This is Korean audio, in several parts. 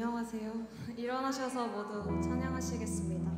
안녕하세요. 일어나셔서 모두 찬양하시겠습니다.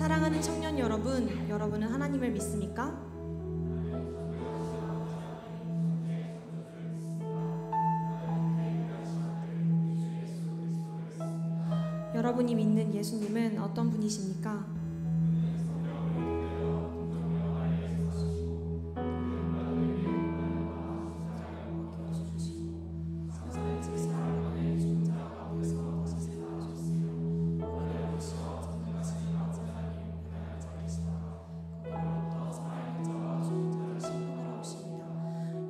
사랑하는 청년 여러분, 여러분은 하나님을 믿습니까? 여러분이 믿는 예수님은 어떤 분이십니까?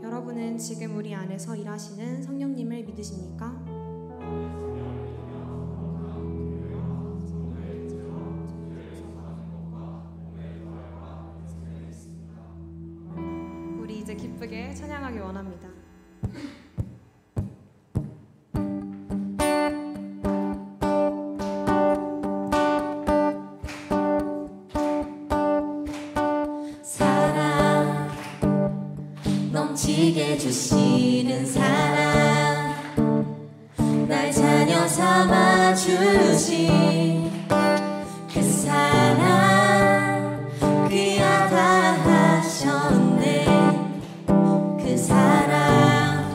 여러분은 지금 우리 안에서 일하시는 성령님을 믿으십니까? 우리 이제 기쁘게 찬양하기 원합니다. 멋지게 주시는 사랑, 날 자녀 삼아 주신 그 사랑, 귀하다 하셨네. 그 사랑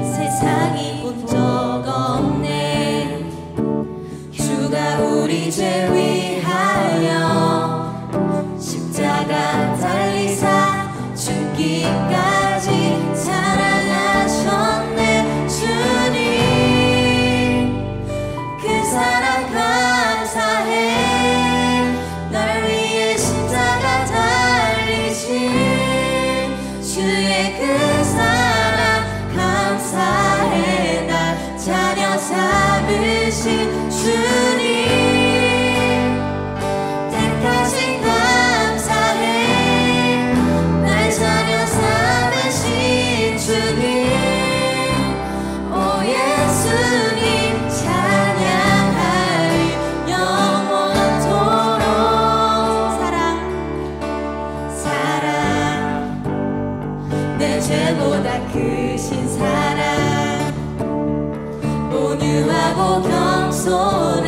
세상이 본 적 없네. 주가 우리 죄 위하여 십자가 달리사 죽기까지 사랑하셨네. 주님 그 사랑 감사해. 널 위해 십자가 달리신 주의 그 사랑 감사해. 날 자녀 삼으신 주님 택하신 감사해. 날 자녀 삼으신 주님, 오 예수님 찬양하리 영원토록. 사랑 내 죄보다 크신 사랑, 온유하고 겸손해.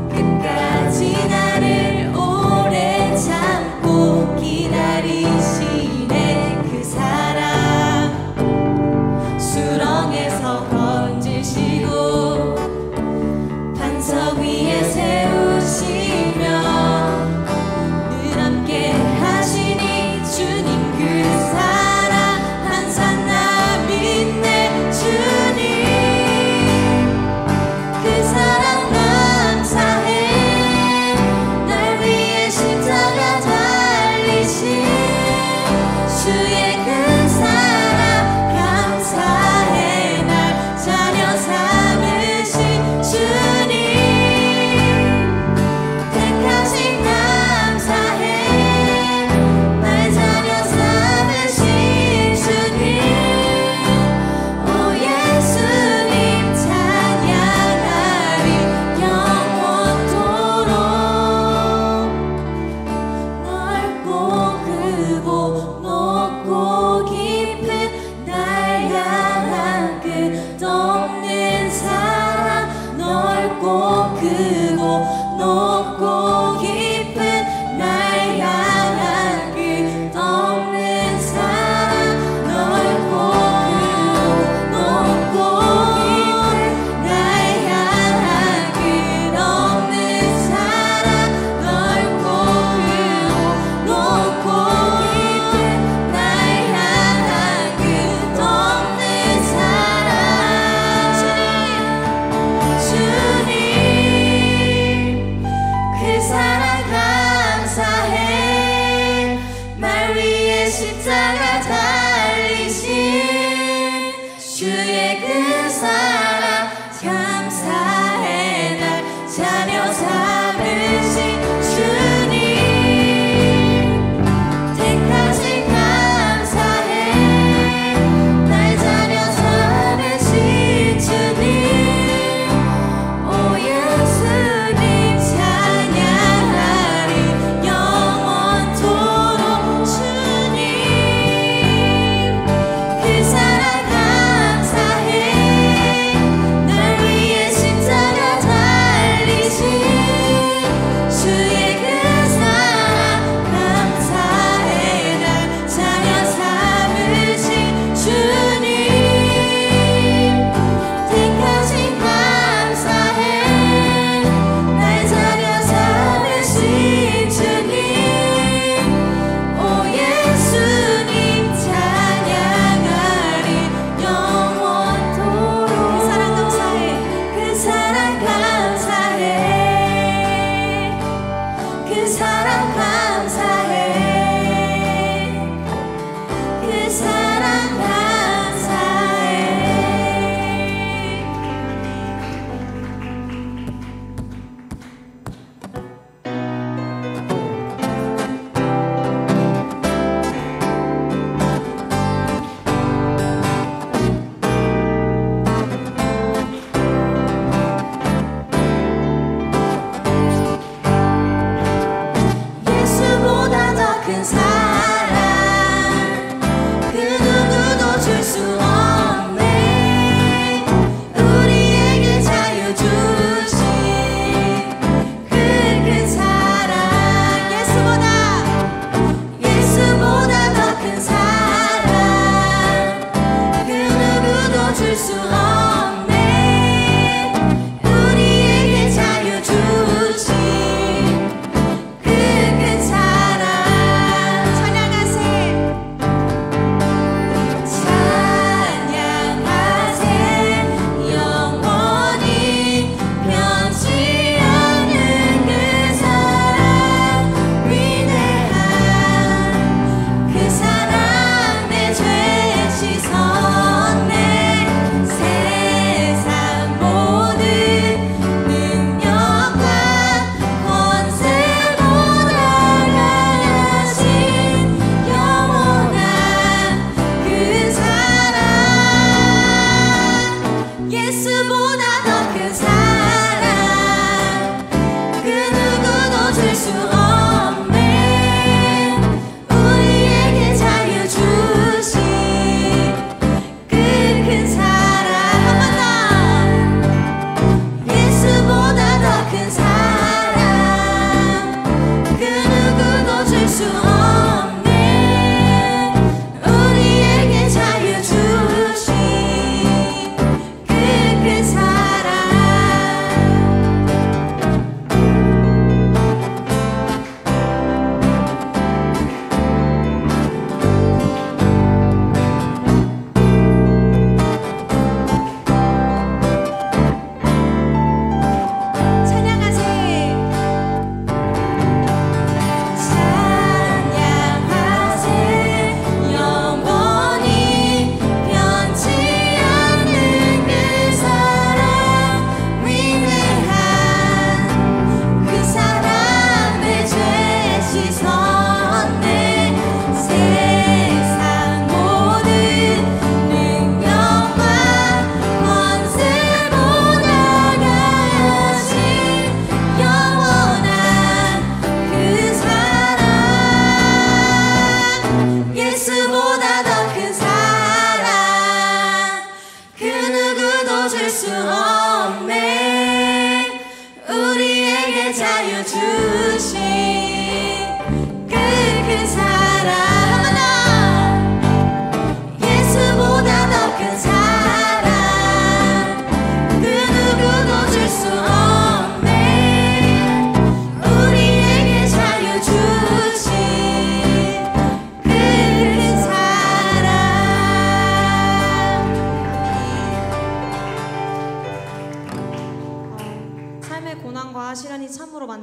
끝까지 나를 오래 참고 기다리시네. 그 사랑 수렁에서 건지시고 반석 위에 세우시며 늘 함께 하시니 주님 그 사랑 항상 나 믿네. 주님 그 사랑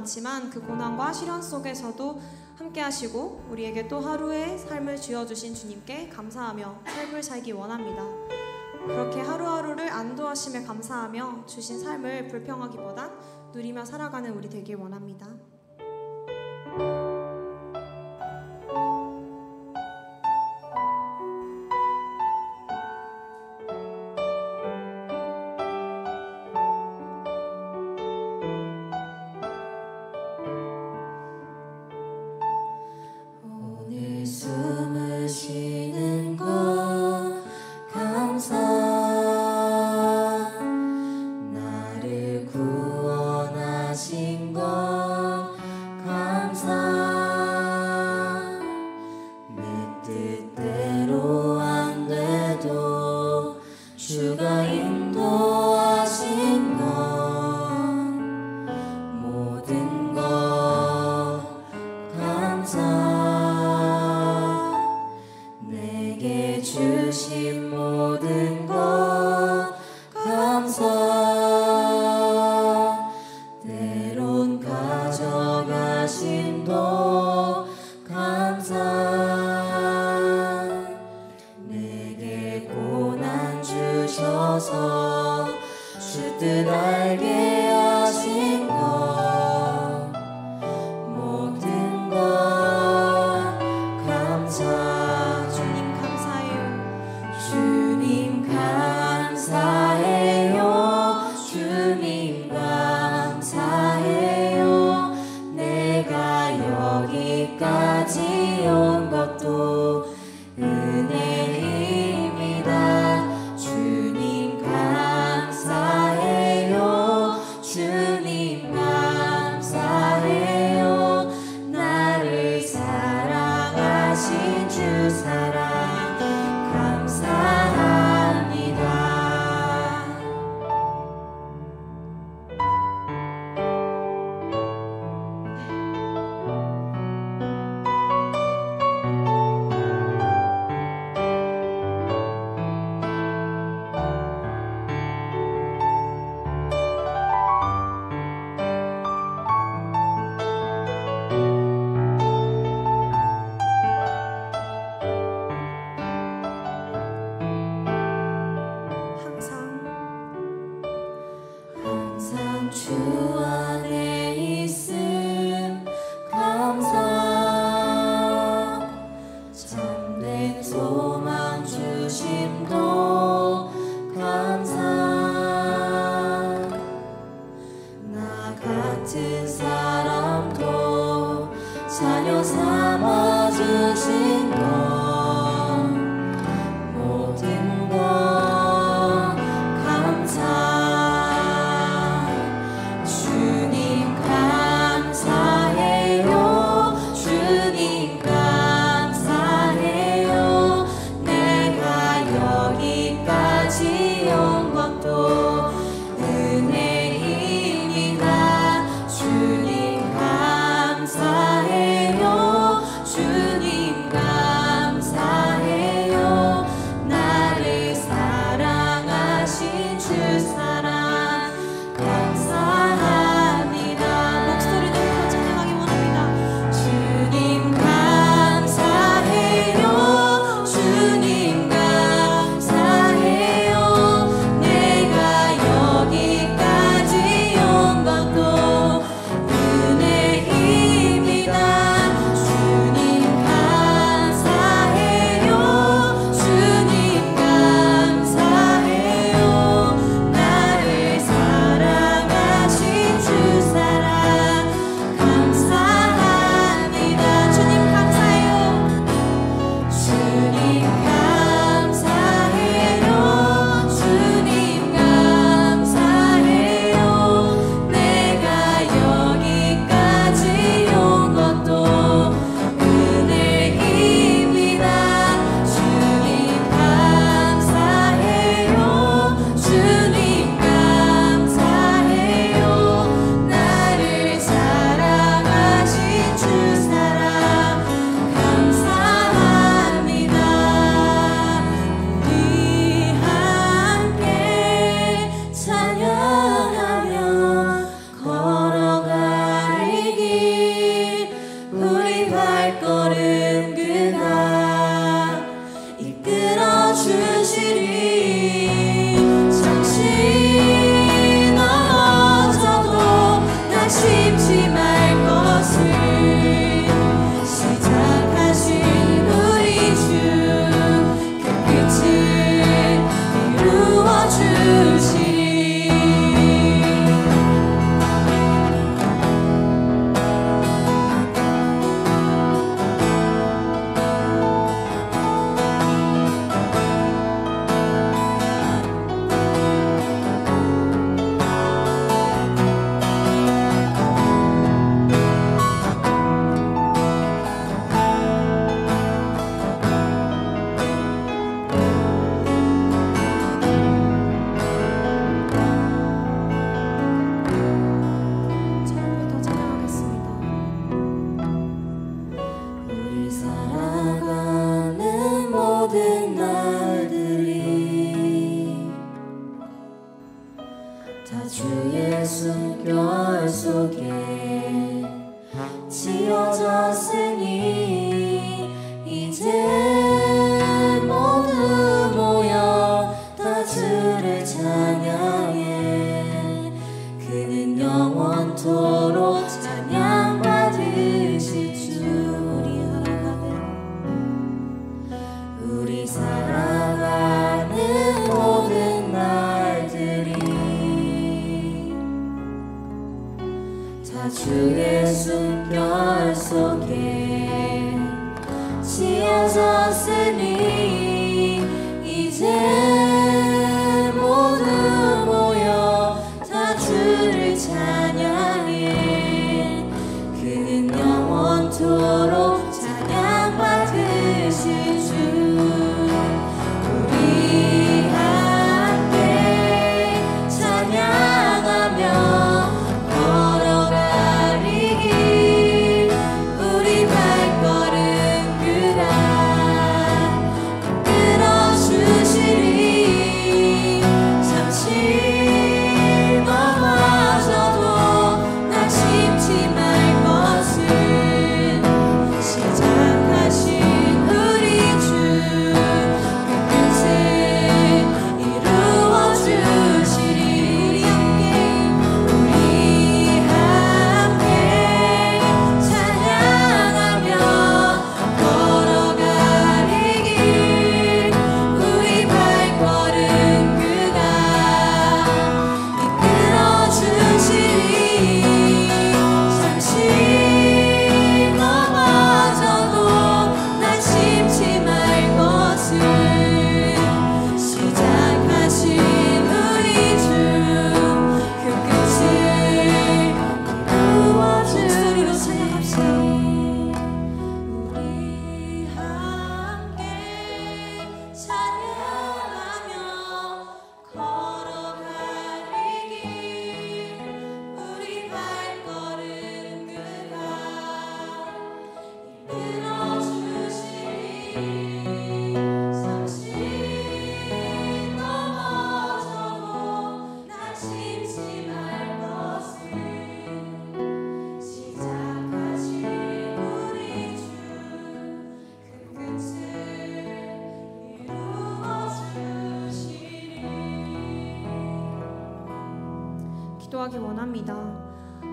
많지만 그 고난과 시련 속에서도 함께 하시고 우리에게 또 하루의 삶을 주어주신 주님께 감사하며 삶을 살기 원합니다. 그렇게 하루하루를 안도하심에 감사하며 주신 삶을 불평하기보단 누리며 살아가는 우리 되길 원합니다. 오늘 숨을 쉬는 것 감사, 나를 구원하신 것 감사, 내 뜻대로 안 돼도 주가 인도하신 것 모든 것 감사, 내게 주신 모든 것 감사, 때론 가져가심도 감사, 내게 고난 주셔서 주 뜻 알게 하신 것 모든 것 감사. 주님 감사해요. 주님 감사해요. 주님 감사해요. 내가 여기까지 온 것도 은혜입니다. 주님 감사해요. 주님 감사해요. 나를 사랑하신 주 사랑 감사합니다. 항상 주 안에 있음 감사, 참된 소망 주심도 감사, 나 같은 사람도 자녀 삼아 주신 것 모든 것 감사, 주님 감사해요. 주님 감사해요. 내가 여기까지 온 것도 은혜입니다. 주님 감사해요. 주님 감사해요. 모든 날들이 다 주의 숨결 속에 지어졌으니 이제 모두 모여 다 주를 찬양해. 그는 영원토록 찬양받으실 주. 우리 살아가는 모든 날들이 다 주의 숨결 속에 지어졌으니 이제 모두 모여 다 주를 찬양해. 그는 영원토록 찬양받으실 주. 우리 함께 찬양하며 걸어가리 길. 우리 발걸음 그가 이끌어주시리. 잠시 넘어져도 낙심치 말 것은 시작하신 우리 주 끝끝을 이루어 주시리. 우리 함께 찬양하며 걸어가리 길. 우리 발걸음 그가 이끌어 주시리. 잠시 넘어져도 낙심치 말 것은 시작하신 우리 주 끝끝을 이루어 주시리. 우리 함께 찬양하며 걸어가리 길. 우리 발걸음 그가 이끌어 주시리. 잠시 넘어져도 낙심치 말 것은 시작하신 우리 주 끝끝을 이루어 주시리. 기도하기 원합니다.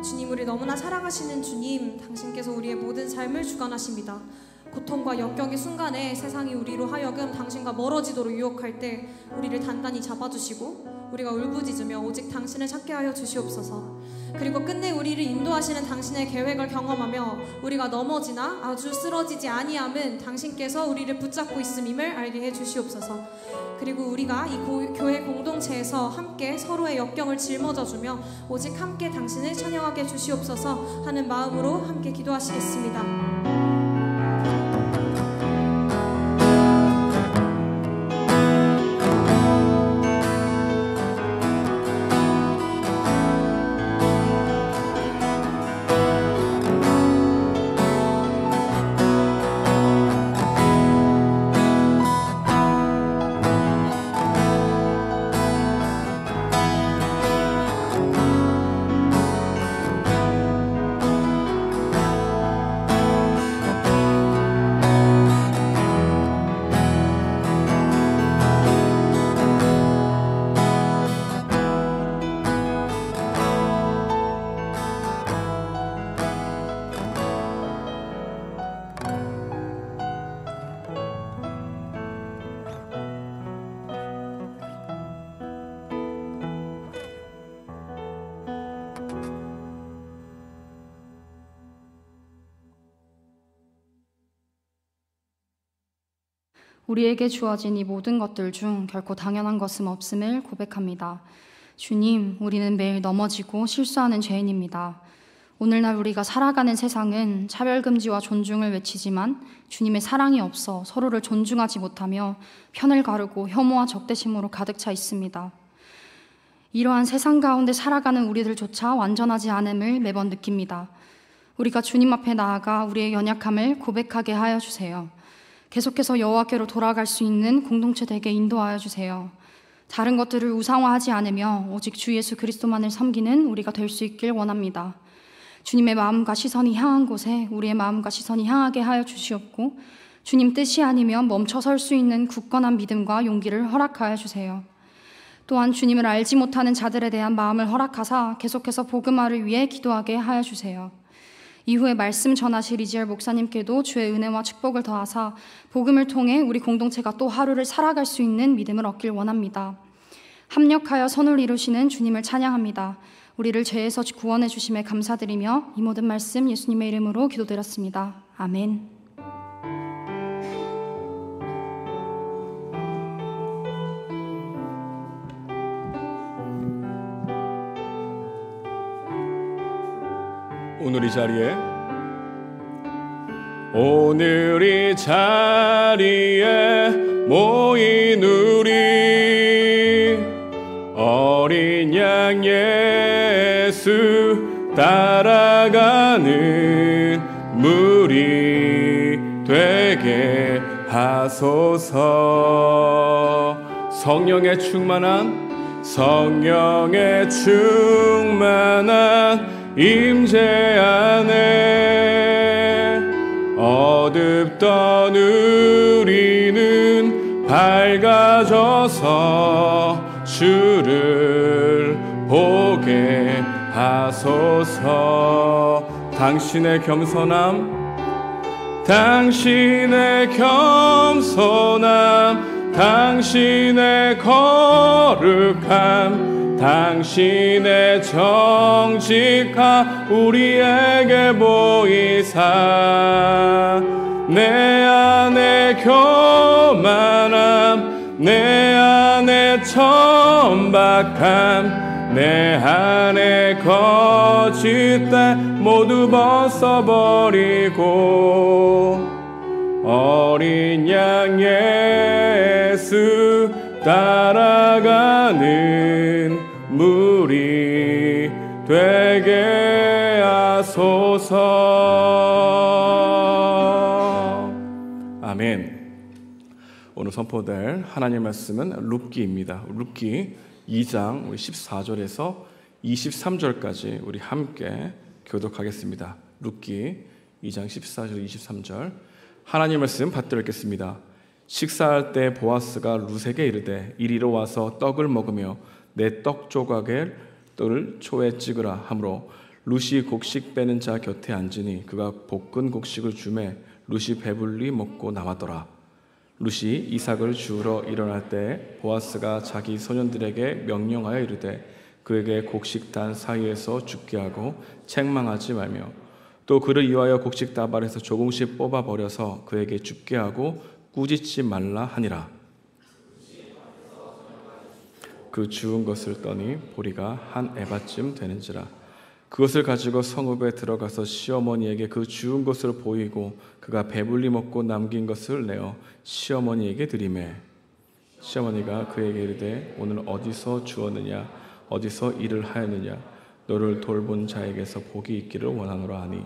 주님, 우리 너무나 사랑하시는 주님, 당신께서 우리의 모든 삶을 주관하십니다. 고통과 역경의 순간에 세상이 우리로 하여금 당신과 멀어지도록 유혹할 때 우리를 단단히 잡아주시고 우리가 울부짖으며 오직 당신을 찾게 하여 주시옵소서. 그리고 끝내 우리를 인도하시는 당신의 계획을 경험하며 우리가 넘어지나 아주 쓰러지지 아니함은 당신께서 우리를 붙잡고 있음임을 알게 해 주시옵소서. 그리고 우리가 이 교회 공동체에서 함께 서로의 역경을 짊어져주며 오직 함께 당신을 찬양하게 주시옵소서 하는 마음으로 함께 기도하시겠습니다. 우리에게 주어진 이 모든 것들 중 결코 당연한 것은 없음을 고백합니다. 주님, 우리는 매일 넘어지고 실수하는 죄인입니다. 오늘날 우리가 살아가는 세상은 차별금지와 존중을 외치지만 주님의 사랑이 없어 서로를 존중하지 못하며 편을 가르고 혐오와 적대심으로 가득 차 있습니다. 이러한 세상 가운데 살아가는 우리들조차 완전하지 않음을 매번 느낍니다. 우리가 주님 앞에 나아가 우리의 연약함을 고백하게 하여 주세요. 계속해서 여호와께로 돌아갈 수 있는 공동체 되게 인도하여 주세요. 다른 것들을 우상화하지 않으며 오직 주 예수 그리스도만을 섬기는 우리가 될 수 있길 원합니다. 주님의 마음과 시선이 향한 곳에 우리의 마음과 시선이 향하게 하여 주시옵고 주님 뜻이 아니면 멈춰 설 수 있는 굳건한 믿음과 용기를 허락하여 주세요. 또한 주님을 알지 못하는 자들에 대한 마음을 허락하사 계속해서 복음화를 위해 기도하게 하여 주세요. 이후에 말씀 전하실 이지열 목사님께도 주의 은혜와 축복을 더하사 복음을 통해 우리 공동체가 또 하루를 살아갈 수 있는 믿음을 얻길 원합니다. 합력하여 선을 이루시는 주님을 찬양합니다. 우리를 죄에서 구원해 주심에 감사드리며 이 모든 말씀 예수님의 이름으로 기도드렸습니다. 아멘. 오늘 이 자리에 모인 우리 어린 양 예수 따라가는 무리 되게 하소서. 성령의 충만한 임재 안에 어둡던 우리는 밝아져서 주를 보게 하소서. 당신의 겸손함, 당신의 거룩함, 당신의 정직함 우리에게 보이사 내 안에 교만함, 내 안에 천박함, 내 안에 거짓됨 모두 벗어버리고 어린 양 예수 따라가는 무리 되게 하소서. 아멘. 오늘 선포될 하나님의 말씀은 룻기입니다. 룻기 2장 14절에서 23절까지 우리 함께 교독하겠습니다. 룻기 2장 14절 23절 하나님의 말씀 받들어 읽겠습니다. 식사할 때 보아스가 룻에게 이르되 이리로 와서 떡을 먹으며 내 떡 조각을 초에 찍으라 하므로 룻이 곡식 빼는 자 곁에 앉으니 그가 볶은 곡식을 주매 룻이 배불리 먹고 남았더라. 룻이 이삭을 주우러 일어날 때 보아스가 자기 소년들에게 명령하여 이르되 그에게 곡식단 사이에서 죽게 하고 책망하지 말며 또 그를 위하여 곡식 다발에서 조금씩 뽑아 버려서 그에게 죽게 하고 꾸짖지 말라 하니라. 그 주운 것을 떠니 보리가 한 에바쯤 되는지라. 그것을 가지고 성읍에 들어가서 시어머니에게 그 주운 것을 보이고 그가 배불리 먹고 남긴 것을 내어 시어머니에게 드리매 시어머니가 그에게 이르되 오늘 어디서 주었느냐 어디서 일을 하였느냐 너를 돌본 자에게서 복이 있기를 원하노라 하니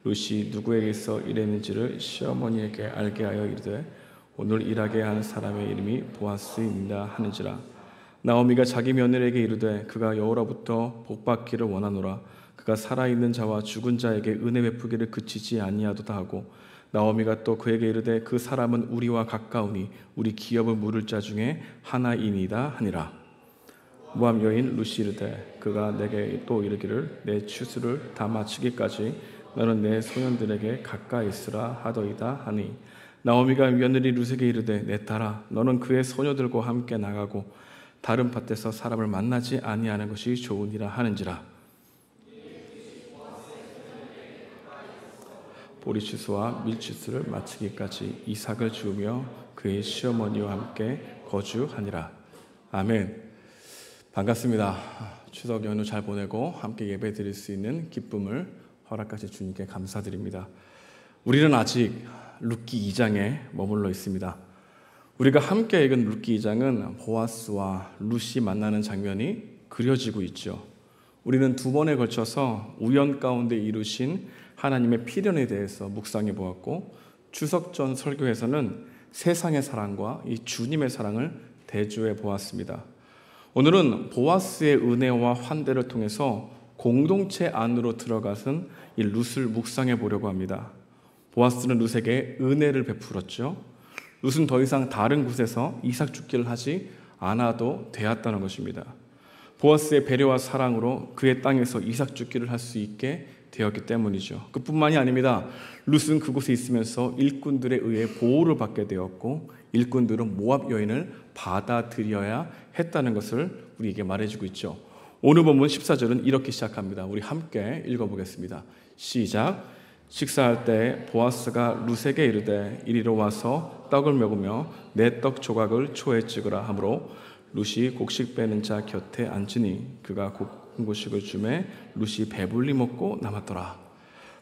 룻이 누구에게서 일했는지를 시어머니에게 알게 하여 이르되 오늘 일하게 한 사람의 이름이 보아스입니다 하는지라. 나오미가 자기 며느리에게 이르되 그가 여호와로부터 복받기를 원하노라. 그가 살아있는 자와 죽은 자에게 은혜 베푸기를 그치지 아니하도다 하고 나오미가 또 그에게 이르되 그 사람은 우리와 가까우니 우리 기업을 물을 자 중에 하나이니이다 하니라. 모압 여인 룻이 이르되 그가 내게 또 이르기를 내 추수를 다 마치기까지 너는 내 소년들에게 가까이 있으라 하더이다 하니 나오미가 며느리 룻에게 이르되 내 딸아 너는 그의 소녀들과 함께 나가고 다른 밭에서 사람을 만나지 아니하는 것이 좋으니라 하는지라. 보리추수와 밀추수를 마치기까지 이삭을 주우며 그의 시어머니와 함께 거주하니라. 아멘. 반갑습니다. 추석 연휴 잘 보내고 함께 예배 드릴 수 있는 기쁨을 허락하신 주님께 감사드립니다. 우리는 아직 룻기 2장에 머물러 있습니다. 우리가 함께 읽은 룻기 2장은 보아스와 룻이 만나는 장면이 그려지고 있죠. 우리는 두 번에 걸쳐서 우연 가운데 이루신 하나님의 필연에 대해서 묵상해 보았고 추석 전 설교에서는 세상의 사랑과 이 주님의 사랑을 대조해 보았습니다. 오늘은 보아스의 은혜와 환대를 통해서 공동체 안으로 들어가선 이 룻을 묵상해 보려고 합니다. 보아스는 룻에게 은혜를 베풀었죠. 룻은 더 이상 다른 곳에서 이삭 죽기를 하지 않아도 되었다는 것입니다. 보아스의 배려와 사랑으로 그의 땅에서 이삭 죽기를 할 수 있게 되었기 때문이죠. 그뿐만이 아닙니다. 룻은 그곳에 있으면서 일꾼들에 의해 보호를 받게 되었고 일꾼들은 모압 여인을 받아들여야 했다는 것을 우리에게 말해주고 있죠. 오늘 본문 14절은 이렇게 시작합니다. 우리 함께 읽어보겠습니다. 시작. 식사할 때 보아스가 룻에게 이르되 이리로 와서 떡을 먹으며 내 떡 조각을 초에 찍으라 하므로 룻이 곡식 빼는 자 곁에 앉으니 그가 곡식을 주매 룻이 배불리 먹고 남았더라.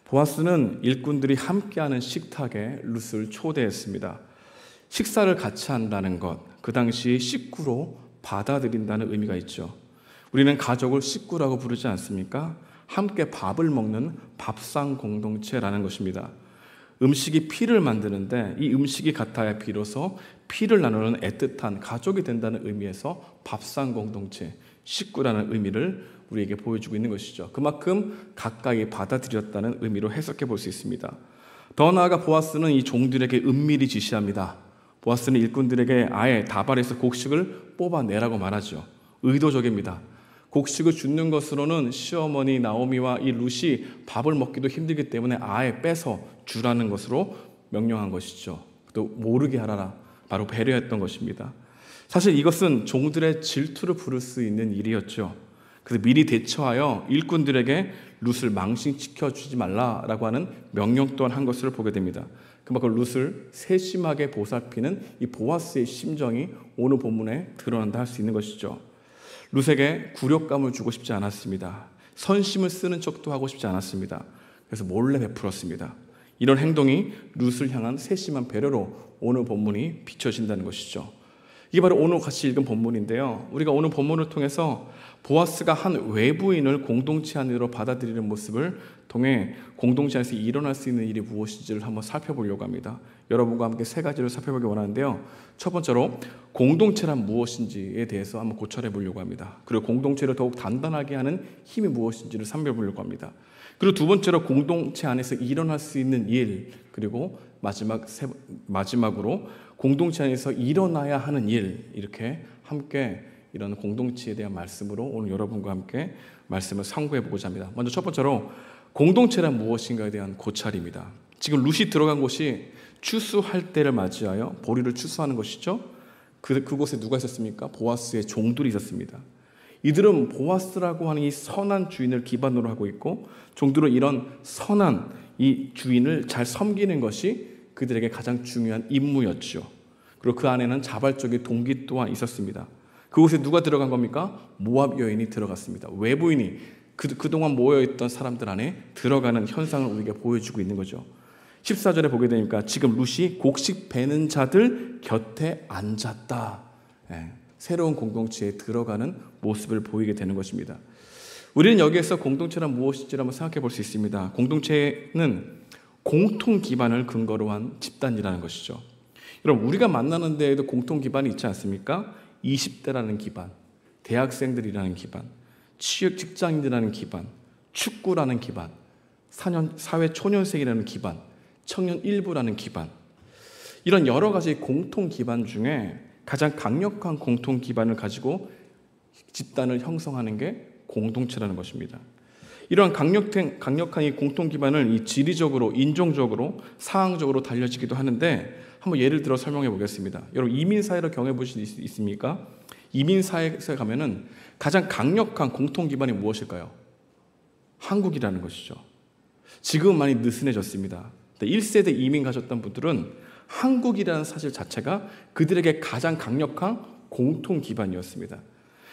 보아스는 일꾼들이 함께하는 식탁에 룻을 초대했습니다. 식사를 같이 한다는 것, 그 당시 식구로 받아들인다는 의미가 있죠. 우리는 가족을 식구라고 부르지 않습니까? 함께 밥을 먹는 밥상 공동체라는 것입니다. 음식이 피를 만드는데 이 음식이 같아야 비로소 피를 나누는 애틋한 가족이 된다는 의미에서 밥상 공동체, 식구라는 의미를 우리에게 보여주고 있는 것이죠. 그만큼 가까이 받아들였다는 의미로 해석해 볼 수 있습니다. 더 나아가 보아스는 이 종들에게 은밀히 지시합니다. 보아스는 일꾼들에게 아예 다발에서 곡식을 뽑아내라고 말하죠. 의도적입니다. 곡식을 줍는 것으로는 시어머니 나오미와 이 룻이 밥을 먹기도 힘들기 때문에 아예 빼서 주라는 것으로 명령한 것이죠. 또 모르게 하라라, 바로 배려했던 것입니다. 사실 이것은 종들의 질투를 부를 수 있는 일이었죠. 그래서 미리 대처하여 일꾼들에게 룻을 망신시켜주지 말라라고 하는 명령 또한 한 것을 보게 됩니다. 그만큼 룻을 세심하게 보살피는 이 보아스의 심정이 오늘 본문에 드러난다 할 수 있는 것이죠. 룻에게 굴욕감을 주고 싶지 않았습니다. 선심을 쓰는 척도 하고 싶지 않았습니다. 그래서 몰래 베풀었습니다. 이런 행동이 룻을 향한 세심한 배려로 오늘 본문이 비춰진다는 것이죠. 이게 바로 오늘 같이 읽은 본문인데요. 우리가 오늘 본문을 통해서 보아스가 한 외부인을 공동체 안으로 받아들이는 모습을 통해 공동체 안에서 일어날 수 있는 일이 무엇인지를 한번 살펴보려고 합니다. 여러분과 함께 세 가지를 살펴보기 원하는데요. 첫 번째로 공동체란 무엇인지에 대해서 한번 고찰해 보려고 합니다. 그리고 공동체를 더욱 단단하게 하는 힘이 무엇인지를 살펴보려고 합니다. 그리고 두 번째로 공동체 안에서 일어날 수 있는 일, 그리고 마지막으로 공동체 안에서 일어나야 하는 일, 이렇게 함께 이런 공동체에 대한 말씀으로 오늘 여러분과 함께 말씀을 상고해 보고자 합니다. 먼저 첫 번째로 공동체란 무엇인가에 대한 고찰입니다. 지금 룻이 들어간 곳이 추수할 때를 맞이하여 보리를 추수하는 것이죠. 그곳에 누가 있었습니까? 보아스의 종들이 있었습니다. 이들은 보아스라고 하는 이 선한 주인을 기반으로 하고 있고 종들은 이런 선한 이 주인을 잘 섬기는 것이 그들에게 가장 중요한 임무였죠. 그리고 그 안에는 자발적인 동기 또한 있었습니다. 그곳에 누가 들어간 겁니까? 모압 여인이 들어갔습니다. 외부인이 그동안 모여있던 사람들 안에 들어가는 현상을 우리에게 보여주고 있는 거죠. 14절에 보게 되니까 지금 룻이 곡식 베는 자들 곁에 앉았다. 새로운 공동체에 들어가는 모습을 보이게 되는 것입니다. 우리는 여기에서 공동체란 무엇인지를 한번 생각해 볼 수 있습니다. 공동체는 공통 기반을 근거로 한 집단이라는 것이죠. 여러분, 우리가 만나는 데에도 공통 기반이 있지 않습니까? 20대라는 기반, 대학생들이라는 기반, 취업 직장인이라는 기반, 축구라는 기반, 사회 초년생이라는 기반, 청년 일부라는 기반, 이런 여러 가지 공통 기반 중에 가장 강력한 공통 기반을 가지고 집단을 형성하는 게 공동체라는 것입니다. 이러한 강력한 이 공통 기반을 이 지리적으로, 인종적으로, 상황적으로 달려지기도 하는데 한번 예를 들어 설명해 보겠습니다. 여러분, 이민 사회를 경험해 보실 수 있습니까? 이민 사회에 가면은 가장 강력한 공통 기반이 무엇일까요? 한국이라는 것이죠. 지금은 많이 느슨해졌습니다. 1세대 이민 가셨던 분들은 한국이라는 사실 자체가 그들에게 가장 강력한 공통 기반이었습니다.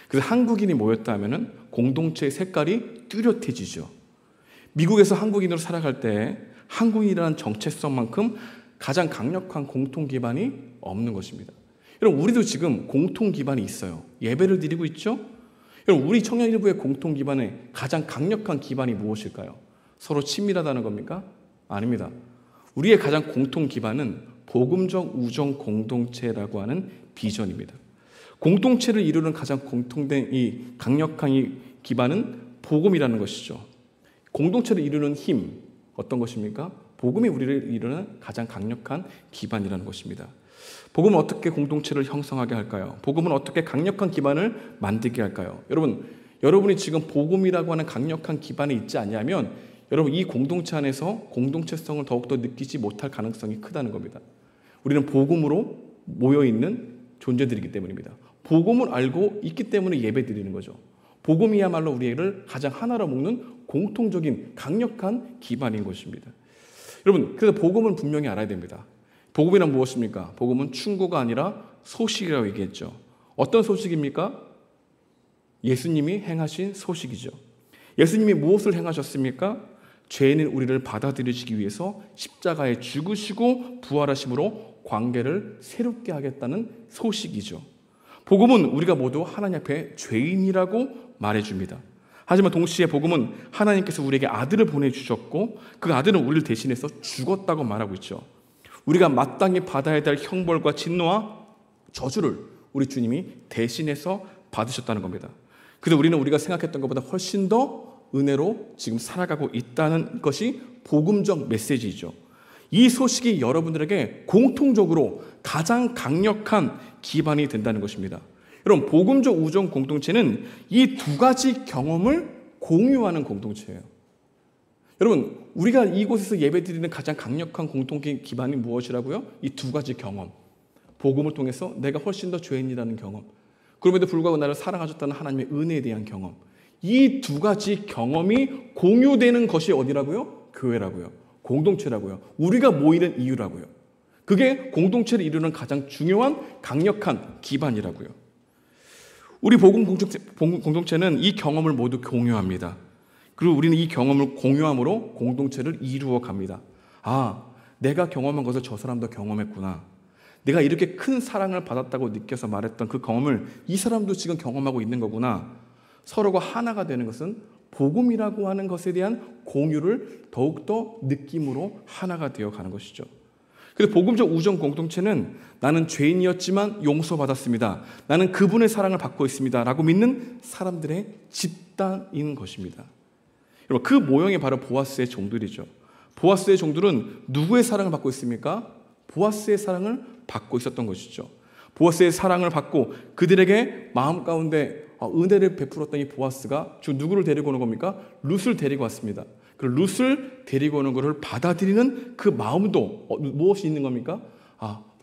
그래서 한국인이 모였다 하면은 공동체의 색깔이 뚜렷해지죠. 미국에서 한국인으로 살아갈 때 한국인이라는 정체성만큼 가장 강력한 공통 기반이 없는 것입니다. 여러분, 우리도 지금 공통 기반이 있어요. 예배를 드리고 있죠? 여러분, 우리 청년일부의 공통 기반의 가장 강력한 기반이 무엇일까요? 서로 친밀하다는 겁니까? 아닙니다. 우리의 가장 공통 기반은 복음적 우정 공동체라고 하는 비전입니다. 공동체를 이루는 가장 공통된 이 강력한 이 기반은 복음이라는 것이죠. 공동체를 이루는 힘, 어떤 것입니까? 복음이 우리를 이루는 가장 강력한 기반이라는 것입니다. 복음은 어떻게 공동체를 형성하게 할까요? 복음은 어떻게 강력한 기반을 만들게 할까요? 여러분이 지금 복음이라고 하는 강력한 기반에 있지 않냐면 여러분 이 공동체 안에서 공동체성을 더욱더 느끼지 못할 가능성이 크다는 겁니다. 우리는 복음으로 모여있는 존재들이기 때문입니다. 복음을 알고 있기 때문에 예배드리는 거죠. 복음이야말로 우리를 가장 하나로 묶는 공통적인 강력한 기반인 것입니다. 여러분, 그래서 복음은 분명히 알아야 됩니다. 복음이란 무엇입니까? 복음은 충고가 아니라 소식이라고 얘기했죠. 어떤 소식입니까? 예수님이 행하신 소식이죠. 예수님이 무엇을 행하셨습니까? 죄인인 우리를 받아들이시기 위해서 십자가에 죽으시고 부활하심으로 관계를 새롭게 하겠다는 소식이죠. 복음은 우리가 모두 하나님 앞에 죄인이라고 말해줍니다. 하지만 동시에 복음은 하나님께서 우리에게 아들을 보내주셨고 그 아들은 우리를 대신해서 죽었다고 말하고 있죠. 우리가 마땅히 받아야 될 형벌과 진노와 저주를 우리 주님이 대신해서 받으셨다는 겁니다. 그래서 우리가 생각했던 것보다 훨씬 더 은혜로 지금 살아가고 있다는 것이 복음적 메시지이죠. 이 소식이 여러분들에게 공통적으로 가장 강력한 기반이 된다는 것입니다. 여러분, 복음적 우정 공동체는 이 두 가지 경험을 공유하는 공동체예요. 여러분, 우리가 이곳에서 예배드리는 가장 강력한 공동체 기반이 무엇이라고요? 이 두 가지 경험. 복음을 통해서 내가 훨씬 더 죄인이라는 경험. 그럼에도 불구하고 나를 사랑하셨다는 하나님의 은혜에 대한 경험. 이 두 가지 경험이 공유되는 것이 어디라고요? 교회라고요. 공동체라고요. 우리가 모이는 이유라고요. 그게 공동체를 이루는 가장 중요한 강력한 기반이라고요. 우리 복음 공동체는 이 경험을 모두 공유합니다. 그리고 우리는 이 경험을 공유함으로 공동체를 이루어 갑니다. 아, 내가 경험한 것을 저 사람도 경험했구나. 내가 이렇게 큰 사랑을 받았다고 느껴서 말했던 그 경험을 이 사람도 지금 경험하고 있는 거구나. 서로가 하나가 되는 것은 복음이라고 하는 것에 대한 공유를 더욱더 느낌으로 하나가 되어가는 것이죠. 그래서 복음적 우정 공동체는 나는 죄인이었지만 용서받았습니다. 나는 그분의 사랑을 받고 있습니다. 라고 믿는 사람들의 집단인 것입니다. 여러분, 그 모형이 바로 보아스의 종들이죠. 보아스의 종들은 누구의 사랑을 받고 있습니까? 보아스의 사랑을 받고 있었던 것이죠. 보아스의 사랑을 받고 그들에게 마음 가운데 은혜를 베풀었던 이 보아스가 지금 누구를 데리고 오는 겁니까? 룻을 데리고 왔습니다. 그 룻을 데리고 오는 것을 받아들이는 그 마음도 무엇이 있는 겁니까?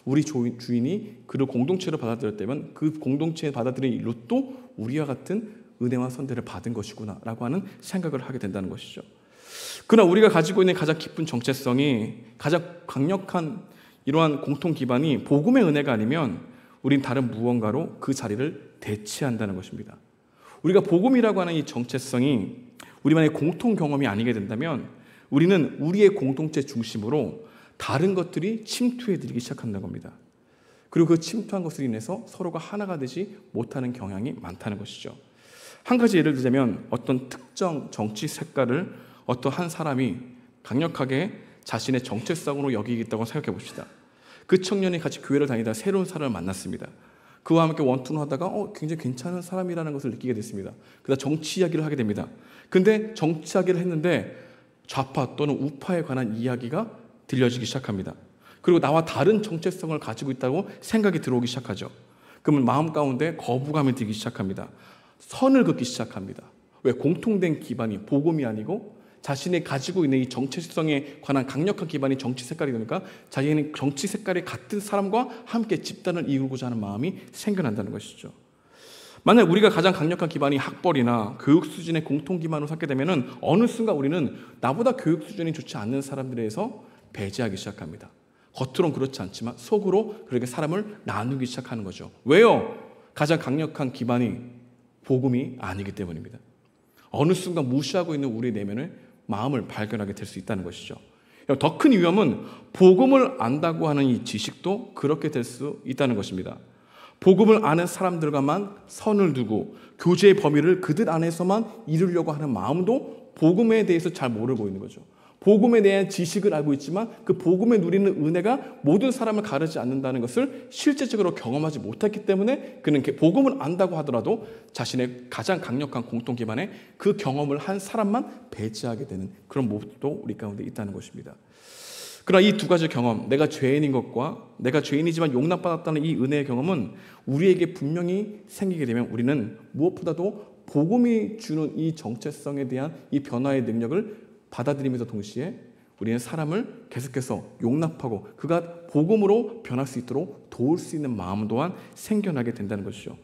우리 주인이 그를 공동체로 받아들였다면 그 공동체에 받아들인 이 룻도 우리와 같은 은혜와 선대를 받은 것이구나 라고 하는 생각을 하게 된다는 것이죠. 그러나 우리가 가지고 있는 가장 깊은 정체성이 가장 강력한 이러한 공통 기반이 복음의 은혜가 아니면 우린 다른 무언가로 그 자리를 대체한다는 것입니다. 우리가 복음이라고 하는 이 정체성이 우리만의 공통 경험이 아니게 된다면 우리는 우리의 공동체 중심으로 다른 것들이 침투해들기 시작한다는 겁니다. 그리고 그 침투한 것으로 인해서 서로가 하나가 되지 못하는 경향이 많다는 것이죠. 한 가지 예를 들자면 어떤 특정 정치 색깔을 어떤 한 사람이 강력하게 자신의 정체성으로 여기겠다고 생각해 봅시다. 그 청년이 같이 교회를 다니다 새로운 사람을 만났습니다. 그와 함께 원투하다가 굉장히 괜찮은 사람이라는 것을 느끼게 됐습니다. 그다음 정치 이야기를 하게 됩니다. 근데 정치 이야기를 했는데 좌파 또는 우파에 관한 이야기가 들려지기 시작합니다. 그리고 나와 다른 정체성을 가지고 있다고 생각이 들어오기 시작하죠. 그러면 마음 가운데 거부감이 들기 시작합니다. 선을 긋기 시작합니다. 왜? 공통된 기반이 복음이 아니고 자신이 가지고 있는 이 정체성에 관한 강력한 기반이 정치 색깔이 되니까 자기는 정치 색깔이 같은 사람과 함께 집단을 이루고자 하는 마음이 생겨난다는 것이죠. 만약 우리가 가장 강력한 기반이 학벌이나 교육 수준의 공통 기반으로 삼게 되면 어느 순간 우리는 나보다 교육 수준이 좋지 않는 사람들에 대해서 배제하기 시작합니다. 겉으로는 그렇지 않지만 속으로 그렇게 사람을 나누기 시작하는 거죠. 왜요? 가장 강력한 기반이 복음이 아니기 때문입니다. 어느 순간 무시하고 있는 우리 내면을 마음을 발견하게 될 수 있다는 것이죠. 더 큰 위험은 복음을 안다고 하는 이 지식도 그렇게 될 수 있다는 것입니다. 복음을 아는 사람들과만 선을 두고 교제의 범위를 그들 안에서만 이루려고 하는 마음도 복음에 대해서 잘 모르고 있는 거죠. 복음에 대한 지식을 알고 있지만 그 복음에 누리는 은혜가 모든 사람을 가르지 않는다는 것을 실제적으로 경험하지 못했기 때문에 그는 복음을 안다고 하더라도 자신의 가장 강력한 공통 기반에 그 경험을 한 사람만 배제하게 되는 그런 모습도 우리 가운데 있다는 것입니다. 그러나 이 두 가지 경험, 내가 죄인인 것과 내가 죄인이지만 용납받았다는 이 은혜의 경험은 우리에게 분명히 생기게 되면 우리는 무엇보다도 복음이 주는 이 정체성에 대한 이 변화의 능력을 받아들이면서 동시에 우리는 사람을 계속해서 용납하고 그가 복음으로 변할 수 있도록 도울 수 있는 마음 또한 생겨나게 된다는 것이죠.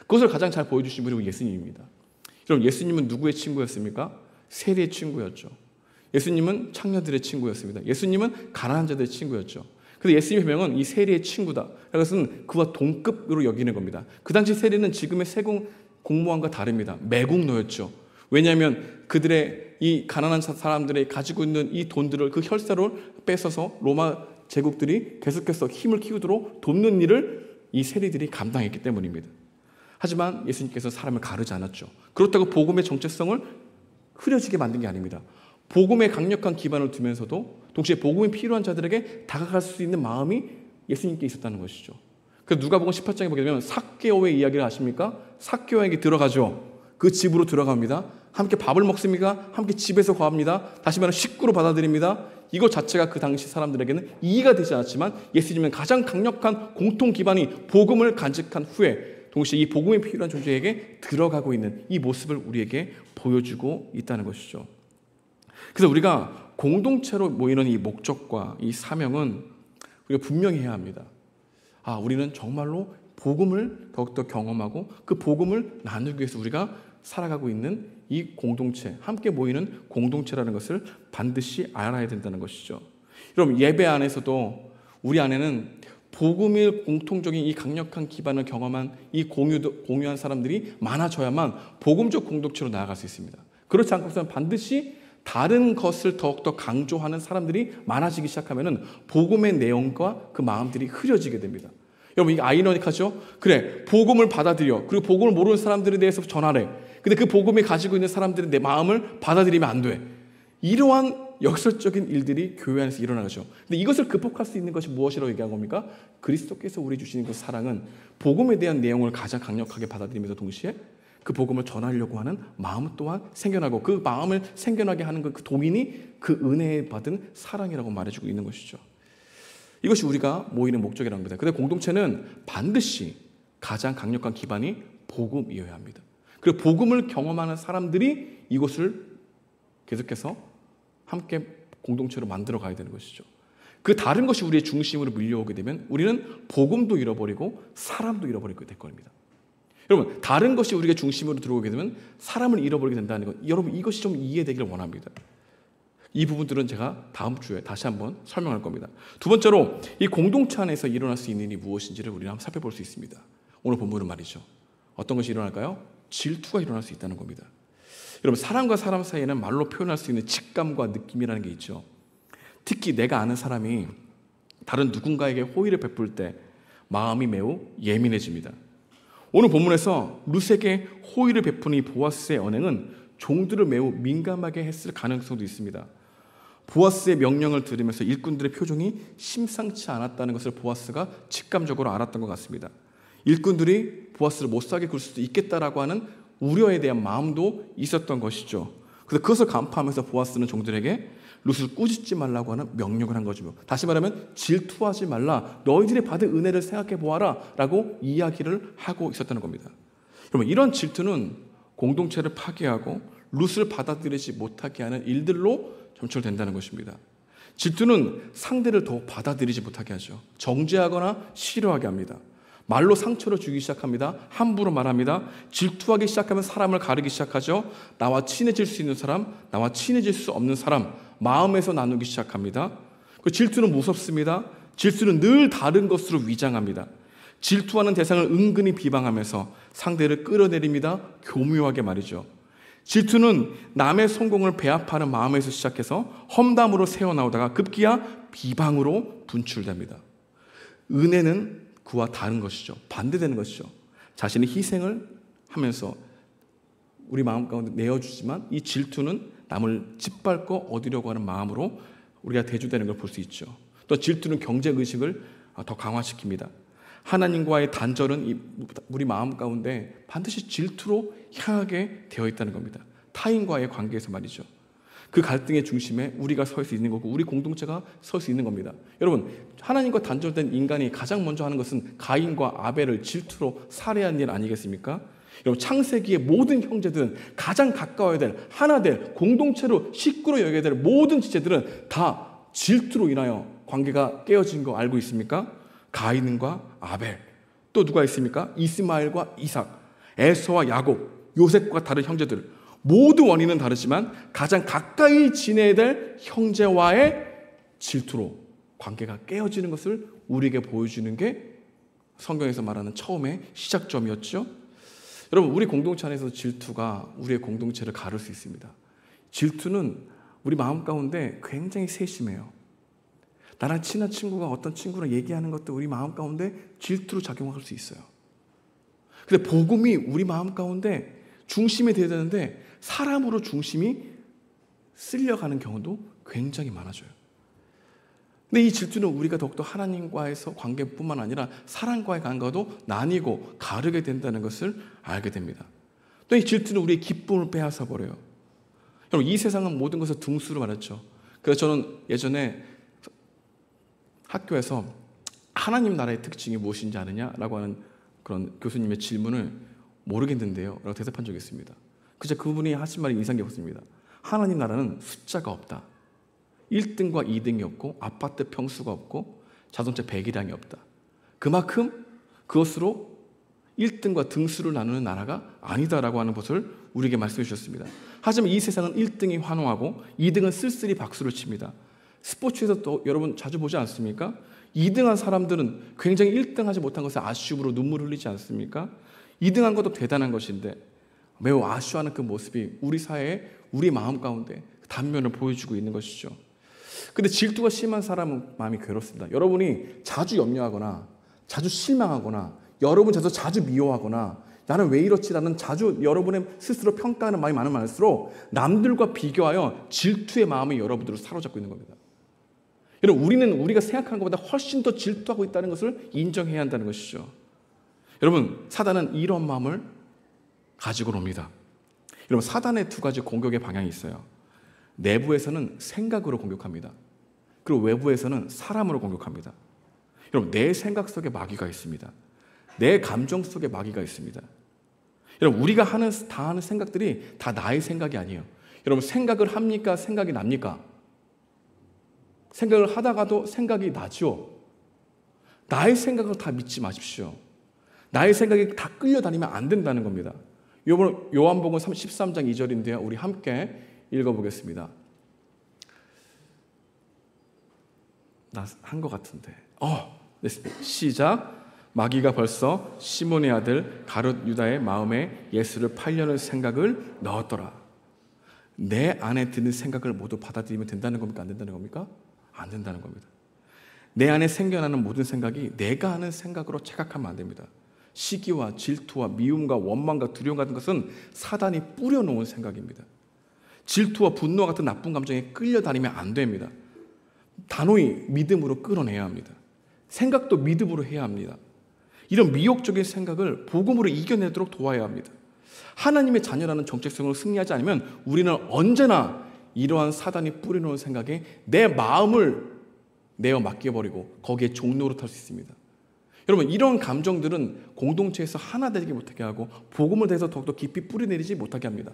그것을 가장 잘 보여주신 분이 예수님입니다. 여러분, 예수님은 누구의 친구였습니까? 세리의 친구였죠. 예수님은 창녀들의 친구였습니다. 예수님은 가난한 자들의 친구였죠. 그래서 예수님의 명은 이 세리의 친구다. 그것은 그와 동급으로 여기는 겁니다. 그 당시 세리는 지금의 세공 공무원과 다릅니다. 매국노였죠. 왜냐하면 그들의 이 가난한 사람들이 가지고 있는 이 돈들을 그 혈세를 뺏어서 로마 제국들이 계속해서 힘을 키우도록 돕는 일을 이 세리들이 감당했기 때문입니다. 하지만 예수님께서 사람을 가르지 않았죠. 그렇다고 복음의 정체성을 흐려지게 만든 게 아닙니다. 복음에 강력한 기반을 두면서도 동시에 복음이 필요한 자들에게 다가갈 수 있는 마음이 예수님께 있었다는 것이죠. 그래서 누가복음 18장에 보게 되면 삭개오의 이야기를 아십니까? 삭개오에게 들어가죠. 그 집으로 들어갑니다. 함께 밥을 먹습니까? 함께 집에서 거합니다. 다시 말하면 식구로 받아들입니다. 이것 자체가 그 당시 사람들에게는 이해가 되지 않았지만 예수님은 가장 강력한 공통 기반이 복음을 간직한 후에 동시에 이 복음이 필요한 존재에게 들어가고 있는 이 모습을 우리에게 보여주고 있다는 것이죠. 그래서 우리가 공동체로 모이는 이 목적과 이 사명은 우리가 분명히 해야 합니다. 우리는 정말로 복음을 더욱더 경험하고 그 복음을 나누기 위해서 우리가 살아가고 있는 이 공동체, 함께 모이는 공동체라는 것을 반드시 알아야 된다는 것이죠. 여러분, 예배 안에서도 우리 안에는 복음의 공통적인 이 강력한 기반을 경험한 이 공유한 사람들이 많아져야만 복음적 공동체로 나아갈 수 있습니다. 그렇지 않고서는 반드시 다른 것을 더욱더 강조하는 사람들이 많아지기 시작하면 복음의 내용과 그 마음들이 흐려지게 됩니다. 여러분, 이게 아이러니하죠? 그래, 복음을 받아들여. 그리고 복음을 모르는 사람들에 대해서 전하래. 근데 그 복음이 가지고 있는 사람들의 내 마음을 받아들이면 안 돼. 이러한 역설적인 일들이 교회 안에서 일어나죠. 근데 이것을 극복할 수 있는 것이 무엇이라고 얘기한 겁니까? 그리스도께서 우리 주시는 그 사랑은 복음에 대한 내용을 가장 강력하게 받아들이면서 동시에 그 복음을 전하려고 하는 마음 또한 생겨나고 그 마음을 생겨나게 하는 그 동인이 그 은혜에 받은 사랑이라고 말해주고 있는 것이죠. 이것이 우리가 모이는 목적이라는 겁니다. 그런데 공동체는 반드시 가장 강력한 기반이 복음이어야 합니다. 그리고 복음을 경험하는 사람들이 이것을 계속해서 함께 공동체로 만들어 가야 되는 것이죠. 그 다른 것이 우리의 중심으로 밀려오게 되면 우리는 복음도 잃어버리고 사람도 잃어버리게 될 겁니다. 여러분, 다른 것이 우리가 중심으로 들어오게 되면 사람을 잃어버리게 된다는 것, 여러분 이것이 좀 이해되기를 원합니다. 이 부분들은 제가 다음 주에 다시 한번 설명할 겁니다. 두 번째로 이 공동체 안에서 일어날 수 있는 일이 무엇인지를 우리는 한번 살펴볼 수 있습니다. 오늘 본문은 말이죠. 어떤 것이 일어날까요? 질투가 일어날 수 있다는 겁니다. 여러분, 사람과 사람 사이에는 말로 표현할 수 있는 직감과 느낌이라는 게 있죠. 특히 내가 아는 사람이 다른 누군가에게 호의를 베풀 때 마음이 매우 예민해집니다. 오늘 본문에서 룻에게 호의를 베푸는 이 보아스의 언행은 종들을 매우 민감하게 했을 가능성도 있습니다. 보아스의 명령을 들으면서 일꾼들의 표정이 심상치 않았다는 것을 보아스가 직감적으로 알았던 것 같습니다. 일꾼들이 보아스를 못 사게 굴 수도 있겠다라고 하는 우려에 대한 마음도 있었던 것이죠. 그래서 그것을 간파하면서 보아스는 종들에게 룻을 꾸짖지 말라고 하는 명령을 한 거죠. 다시 말하면 질투하지 말라, 너희들이 받은 은혜를 생각해 보아라 라고 이야기를 하고 있었다는 겁니다. 여러분, 이런 질투는 공동체를 파괴하고 룻을 받아들이지 못하게 하는 일들로 점철된다는 것입니다. 질투는 상대를 더 받아들이지 못하게 하죠. 정죄하거나 싫어하게 합니다. 말로 상처를 주기 시작합니다. 함부로 말합니다. 질투하기 시작하면 사람을 가르기 시작하죠. 나와 친해질 수 있는 사람, 나와 친해질 수 없는 사람, 마음에서 나누기 시작합니다. 그 질투는 무섭습니다. 질투는 늘 다른 것으로 위장합니다. 질투하는 대상을 은근히 비방하면서 상대를 끌어내립니다. 교묘하게 말이죠. 질투는 남의 성공을 배합하는 마음에서 시작해서 험담으로 새어나오다가 급기야 비방으로 분출됩니다. 은혜는 그와 다른 것이죠. 반대되는 것이죠. 자신의 희생을 하면서 우리 마음 가운데 내어주지만 이 질투는 남을 짓밟고 얻으려고 하는 마음으로 우리가 대조되는 걸 볼 수 있죠. 또 질투는 경쟁의식을 더 강화시킵니다. 하나님과의 단절은 우리 마음 가운데 반드시 질투로 향하게 되어 있다는 겁니다. 타인과의 관계에서 말이죠. 그 갈등의 중심에 우리가 설 수 있는 거고 우리 공동체가 설 수 있는 겁니다. 여러분, 하나님과 단절된 인간이 가장 먼저 하는 것은 가인과 아벨을 질투로 살해한 일 아니겠습니까? 여러분, 창세기의 모든 형제들은 가장 가까워야 될, 하나 될, 공동체로 식구로 여겨야 될 모든 지체들은 다 질투로 인하여 관계가 깨어진 거 알고 있습니까? 가인과 아벨, 또 누가 있습니까? 이스마엘과 이삭, 에서와 야곱, 요셉과 다른 형제들, 모두 원인은 다르지만 가장 가까이 지내야 될 형제와의 질투로 관계가 깨어지는 것을 우리에게 보여주는 게 성경에서 말하는 처음의 시작점이었죠. 여러분, 우리 공동체 안에서 질투가 우리의 공동체를 가를 수 있습니다. 질투는 우리 마음 가운데 굉장히 세심해요. 나랑 친한 친구가 어떤 친구랑 얘기하는 것도 우리 마음 가운데 질투로 작용할 수 있어요. 근데 복음이 우리 마음 가운데 중심이 되어야 되는데 사람으로 중심이 쓸려가는 경우도 굉장히 많아져요. 근데 이 질투는 우리가 더욱더 하나님과에서 관계뿐만 아니라 사람과의 관계도 나뉘고 가르게 된다는 것을 알게 됩니다. 또 이 질투는 우리의 기쁨을 빼앗아 버려요. 여러분, 이 세상은 모든 것을 등수로 말했죠. 그래서 저는 예전에 학교에서 하나님 나라의 특징이 무엇인지 아느냐라고 하는 그런 교수님의 질문을 모르겠는데요 라고 대답한 적이 있습니다. 그저 그분이 하신 말이 인상 깊었습니다. 하나님 나라는 숫자가 없다. 1등과 2등이 없고 아파트 평수가 없고 자동차 배기량이 없다. 그만큼 그것으로 1등과 등수를 나누는 나라가 아니다라고 하는 것을 우리에게 말씀해 주셨습니다. 하지만 이 세상은 1등이 환호하고 2등은 쓸쓸히 박수를 칩니다. 스포츠에서 또 여러분 자주 보지 않습니까? 2등한 사람들은 굉장히 1등하지 못한 것에 아쉬움으로 눈물을 흘리지 않습니까? 2등한 것도 대단한 것인데 매우 아쉬워하는 그 모습이 우리 사회에 우리 마음 가운데 단면을 보여주고 있는 것이죠. 근데 질투가 심한 사람은 마음이 괴롭습니다. 여러분이 자주 염려하거나 자주 실망하거나 여러분 자주 미워하거나 나는 왜 이렇지라는 자주 여러분의 스스로 평가하는 마음이 많으면 많을수록 남들과 비교하여 질투의 마음이 여러분들을 사로잡고 있는 겁니다. 여러분, 우리는 우리가 생각하는 것보다 훨씬 더 질투하고 있다는 것을 인정해야 한다는 것이죠. 여러분, 사단은 이런 마음을 가지고 옵니다. 여러분, 사단의 두 가지 공격의 방향이 있어요. 내부에서는 생각으로 공격합니다. 그리고 외부에서는 사람으로 공격합니다. 여러분, 내 생각 속에 마귀가 있습니다. 내 감정 속에 마귀가 있습니다. 여러분, 우리가 다 하는 생각들이 다 나의 생각이 아니에요. 여러분, 생각을 합니까? 생각이 납니까? 생각을 하다가도 생각이 나죠. 나의 생각을 다 믿지 마십시오. 나의 생각이 다 끌려다니면 안 된다는 겁니다. 요한복음 13장 2절인데요. 우리 함께 읽어보겠습니다. 나 한 것 같은데. 네, 시작. 마귀가 벌써 시몬의 아들 가룟 유다의 마음에 예수를 팔려는 생각을 넣었더라. 내 안에 드는 생각을 모두 받아들이면 된다는 겁니까? 안 된다는 겁니까? 안 된다는 겁니다. 내 안에 생겨나는 모든 생각이 내가 하는 생각으로 착각하면 안 됩니다. 시기와 질투와 미움과 원망과 두려움 같은 것은 사단이 뿌려놓은 생각입니다. 질투와 분노와 같은 나쁜 감정에 끌려다니면 안 됩니다. 단호히 믿음으로 끌어내야 합니다. 생각도 믿음으로 해야 합니다. 이런 미혹적인 생각을 복음으로 이겨내도록 도와야 합니다. 하나님의 자녀라는 정체성을 승리하지 않으면 우리는 언제나 이러한 사단이 뿌려놓은 생각에 내 마음을 내어 맡겨버리고 거기에 종노릇할 수 있습니다. 여러분, 이런 감정들은 공동체에서 하나 되지 못하게 하고 복음을 대해서 더욱더 깊이 뿌리내리지 못하게 합니다.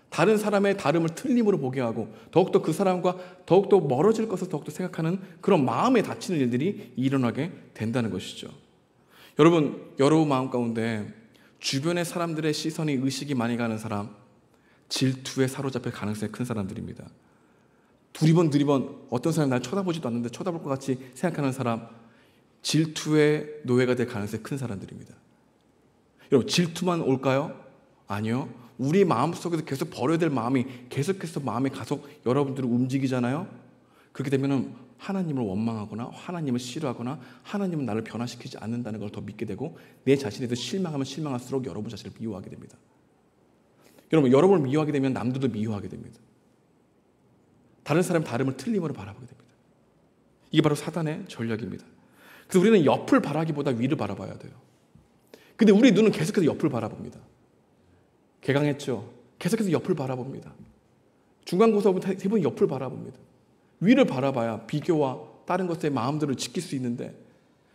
다른 사람의 다름을 틀림으로 보게 하고 더욱더 그 사람과 더욱더 멀어질 것을 더욱더 생각하는 그런 마음에 다치는 일들이 일어나게 된다는 것이죠. 여러분 마음 가운데 주변의 사람들의 시선이 의식이 많이 가는 사람, 질투에 사로잡힐 가능성이 큰 사람들입니다. 두리번 어떤 사람이 날 쳐다보지도 않는데 쳐다볼 것 같이 생각하는 사람, 질투의 노예가 될 가능성이 큰 사람들입니다. 여러분, 질투만 올까요? 아니요. 우리 마음속에서 계속 버려야 될 마음이 계속해서 마음에 가속 여러분들을 움직이잖아요. 그렇게 되면 하나님을 원망하거나 하나님을 싫어하거나 하나님은 나를 변화시키지 않는다는 걸 더 믿게 되고 내 자신에 대해서 실망하면 실망할수록 여러분 자신을 미워하게 됩니다. 여러분, 여러분을 미워하게 되면 남들도 미워하게 됩니다. 다른 사람의 다름을 틀림으로 바라보게 됩니다. 이게 바로 사단의 전략입니다. 그래서 우리는 옆을 바라기보다 위를 바라봐야 돼요. 근데 우리 눈은 계속해서 옆을 바라봅니다. 개강했죠? 계속해서 옆을 바라봅니다. 중간고사부터 대부분 옆을 바라봅니다. 위를 바라봐야 비교와 다른 것에 마음들을 지킬 수 있는데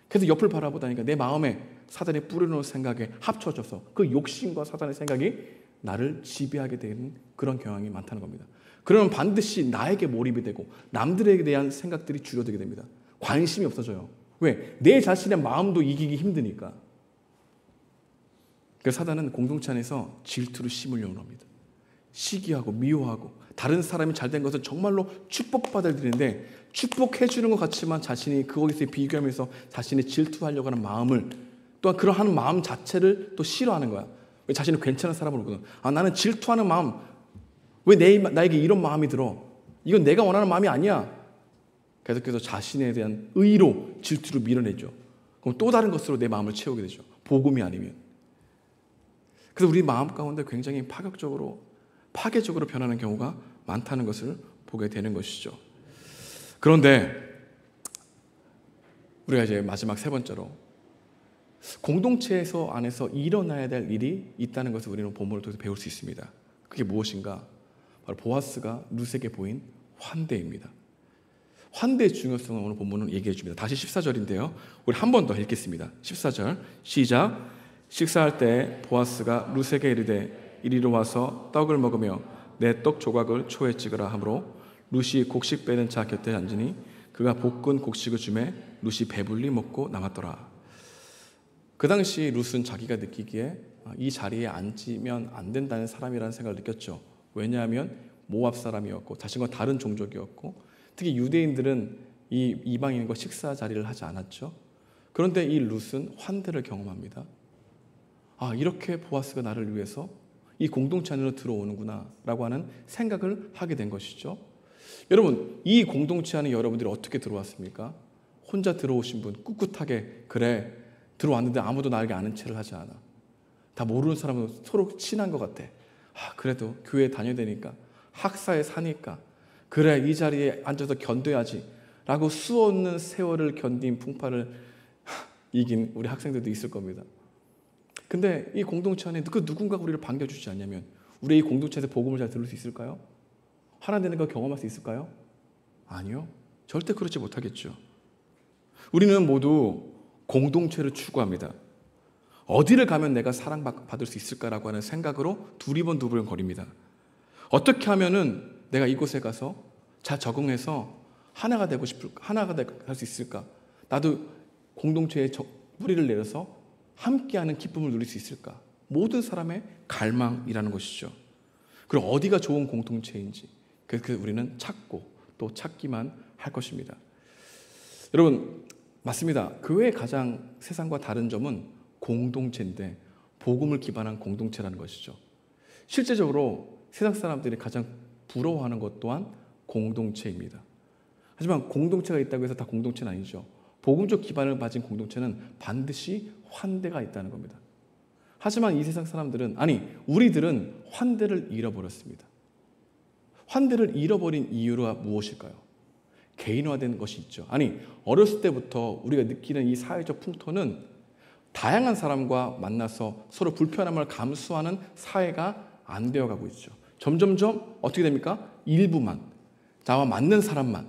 계속 옆을 바라보다니까 내 마음에 사단이 뿌려놓은 생각에 합쳐져서 그 욕심과 사단의 생각이 나를 지배하게 되는 그런 경향이 많다는 겁니다. 그러면 반드시 나에게 몰입이 되고 남들에게 대한 생각들이 줄어들게 됩니다. 관심이 없어져요. 왜? 내 자신의 마음도 이기기 힘드니까. 그래서 사단은 공동체 안에서 질투를 심으려고 합니다. 시기하고 미워하고 다른 사람이 잘된 것은 정말로 축복받을 일인데 축복해 주는 것 같지만 자신이 그거에서 비교하면서 자신이 질투하려고 하는 마음을 또한 그러한 마음 자체를 또 싫어하는 거야. 왜 자신은 괜찮은 사람으로 보거든. 나는 질투하는 마음 왜 나에게 이런 마음이 들어? 이건 내가 원하는 마음이 아니야. 계속해서 자신에 대한 의로 질투를 밀어내죠. 그럼 또 다른 것으로 내 마음을 채우게 되죠. 복음이 아니면. 그래서 우리 마음 가운데 굉장히 파괴적으로 변하는 경우가 많다는 것을 보게 되는 것이죠. 그런데 우리가 이제 마지막 세 번째로 공동체에서 안에서 일어나야 될 일이 있다는 것을 우리는 본문을 통해서 배울 수 있습니다. 그게 무엇인가? 바로 보아스가 룻에게 보인 환대입니다. 환대의 중요성을 오늘 본문은 얘기해 줍니다. 다시 14절인데요. 우리 한 번 더 읽겠습니다. 14절 시작. 식사할 때 보아스가 룻에게 이르되 이리로 와서 떡을 먹으며 내 떡 조각을 초에 찍으라 하므로 룻이 곡식 빼는 자 곁에 앉으니 그가 볶은 곡식을 주매 룻이 배불리 먹고 남았더라. 그 당시 룻은 자기가 느끼기에 이 자리에 앉으면 안 된다는 사람이라는 생각을 느꼈죠. 왜냐하면 모압 사람이었고 자신과 다른 종족이었고 특히 유대인들은 이 이방인과 식사 자리를 하지 않았죠. 그런데 이 룻은 환대를 경험합니다. 이렇게 보아스가 나를 위해서 이 공동체 안으로 들어오는구나 라고 하는 생각을 하게 된 것이죠. 여러분, 이 공동체 안에 여러분들이 어떻게 들어왔습니까? 혼자 들어오신 분 꿋꿋하게 그래 들어왔는데 아무도 나에게 아는 체를 하지 않아. 다 모르는 사람은 서로 친한 것 같아. 그래도 교회 다녀야 되니까 학사에 사니까 그래 이 자리에 앉아서 견뎌야지 라고 수없는 세월을 견딘 풍파를 이긴 우리 학생들도 있을 겁니다. 근데 이 공동체 안에 그 누군가가 우리를 반겨주지 않냐면 우리 이 공동체에서 복음을 잘 들을 수 있을까요? 하나 되는 걸 경험할 수 있을까요? 아니요. 절대 그렇지 못하겠죠. 우리는 모두 공동체를 추구합니다. 어디를 가면 내가 사랑받을 수 있을까라고 하는 생각으로 두리번 거립니다. 어떻게 하면은 내가 이곳에 가서 잘 적응해서 하나가 될 수 있을까? 나도 공동체에 뿌리를 내려서 함께하는 기쁨을 누릴 수 있을까? 모든 사람의 갈망이라는 것이죠. 그리고 어디가 좋은 공동체인지 그래서 우리는 찾고 또 찾기만 할 것입니다. 여러분 맞습니다. 교회의 가장 세상과 다른 점은 공동체인데 복음을 기반한 공동체라는 것이죠. 실제적으로 세상 사람들이 가장 부러워하는 것 또한 공동체입니다. 하지만 공동체가 있다고 해서 다 공동체는 아니죠. 복음적 기반을 가진 공동체는 반드시 환대가 있다는 겁니다. 하지만 이 세상 사람들은 우리들은 환대를 잃어버렸습니다. 환대를 잃어버린 이유가 무엇일까요? 개인화된 것이 있죠. 어렸을 때부터 우리가 느끼는 이 사회적 풍토는 다양한 사람과 만나서 서로 불편함을 감수하는 사회가 안 되어가고 있죠. 점점점 어떻게 됩니까? 일부만, 나와 맞는 사람만,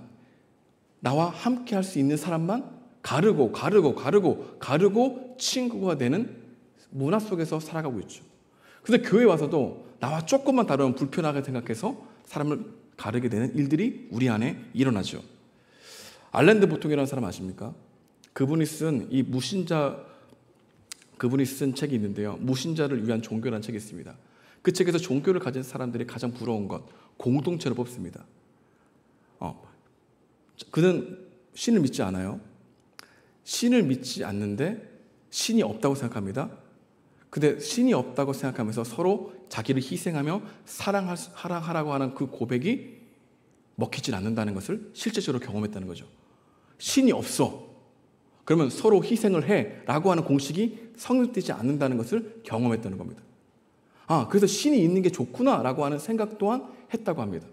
나와 함께 할 수 있는 사람만 가르고 친구가 되는 문화 속에서 살아가고 있죠. 근데 교회 와서도 나와 조금만 다르면 불편하게 생각해서 사람을 가르게 되는 일들이 우리 안에 일어나죠. 알랜드 보통이라는 사람 아십니까? 그분이 쓴 책이 있는데요. 무신자를 위한 종교라는 책이 있습니다. 그 책에서 종교를 가진 사람들이 가장 부러운 것, 공동체를 뽑습니다. 그는 신을 믿지 않아요. 신을 믿지 않는데 신이 없다고 생각합니다. 근데 신이 없다고 생각하면서 서로 자기를 희생하며 사랑하라고 하는 그 고백이 먹히질 않는다는 것을 실제적으로 경험했다는 거죠. 신이 없어. 그러면 서로 희생을 해 라고 하는 공식이 성립되지 않는다는 것을 경험했다는 겁니다. 그래서 신이 있는 게 좋구나 라고 하는 생각 또한 했다고 합니다.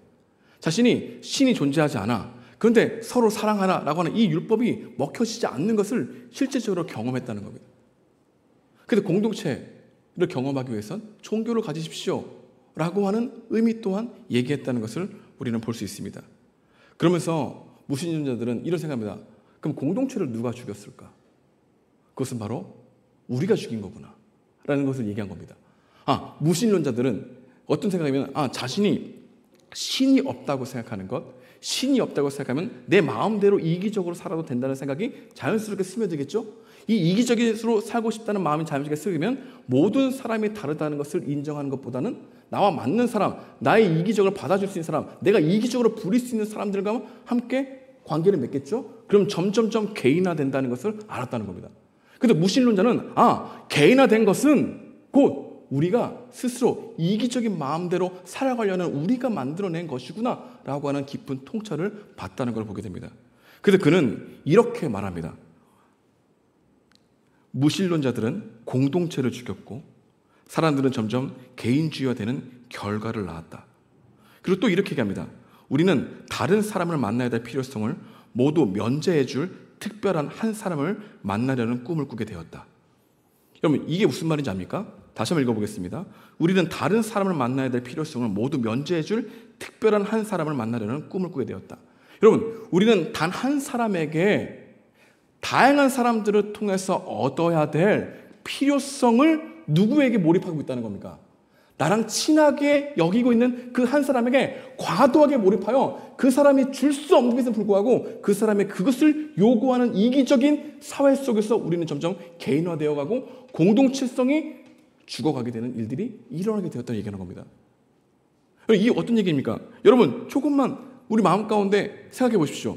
자신이 신이 존재하지 않아. 그런데 서로 사랑하라라고 하는 이 율법이 먹혀지지 않는 것을 실제적으로 경험했다는 겁니다. 그래서 공동체를 경험하기 위해선 종교를 가지십시오 라고 하는 의미 또한 얘기했다는 것을 우리는 볼 수 있습니다. 그러면서 무신론자들은 이런 생각합니다. 그럼 공동체를 누가 죽였을까? 그것은 바로 우리가 죽인 거구나 라는 것을 얘기한 겁니다. 무신론자들은 어떤 생각이면 자신이 신이 없다고 생각하는 것, 신이 없다고 생각하면 내 마음대로 이기적으로 살아도 된다는 생각이 자연스럽게 스며들겠죠? 이 이기적으로 살고 싶다는 마음이 자연스럽게 스며들면 모든 사람이 다르다는 것을 인정하는 것보다는 나와 맞는 사람, 나의 이기적을 받아줄 수 있는 사람, 내가 이기적으로 부릴 수 있는 사람들과 함께 관계를 맺겠죠? 그럼 점점점 개인화된다는 것을 알았다는 겁니다. 근데 무신론자는 개인화된 것은 곧 우리가 스스로 이기적인 마음대로 살아가려는 우리가 만들어낸 것이구나 라고 하는 깊은 통찰을 받다는 걸 보게 됩니다. 그래서 그는 이렇게 말합니다. 무신론자들은 공동체를 죽였고 사람들은 점점 개인주의화되는 결과를 낳았다. 그리고 또 이렇게 얘기합니다. 우리는 다른 사람을 만나야 될 필요성을 모두 면제해줄 특별한 한 사람을 만나려는 꿈을 꾸게 되었다. 여러분, 이게 무슨 말인지 압니까? 다시 한번 읽어보겠습니다. 우리는 다른 사람을 만나야 될 필요성을 모두 면제해줄 특별한 한 사람을 만나려는 꿈을 꾸게 되었다. 여러분, 우리는 단 한 사람에게 다양한 사람들을 통해서 얻어야 될 필요성을 누구에게 몰입하고 있다는 겁니까? 나랑 친하게 여기고 있는 그 한 사람에게 과도하게 몰입하여 그 사람이 줄 수 없는 것에 불구하고 그 사람의 그것을 요구하는 이기적인 사회 속에서 우리는 점점 개인화되어 가고 공동체성이 죽어가게 되는 일들이 일어나게 되었다는 얘기하는 겁니다. 이게 어떤 얘기입니까? 여러분, 조금만 우리 마음 가운데 생각해 보십시오.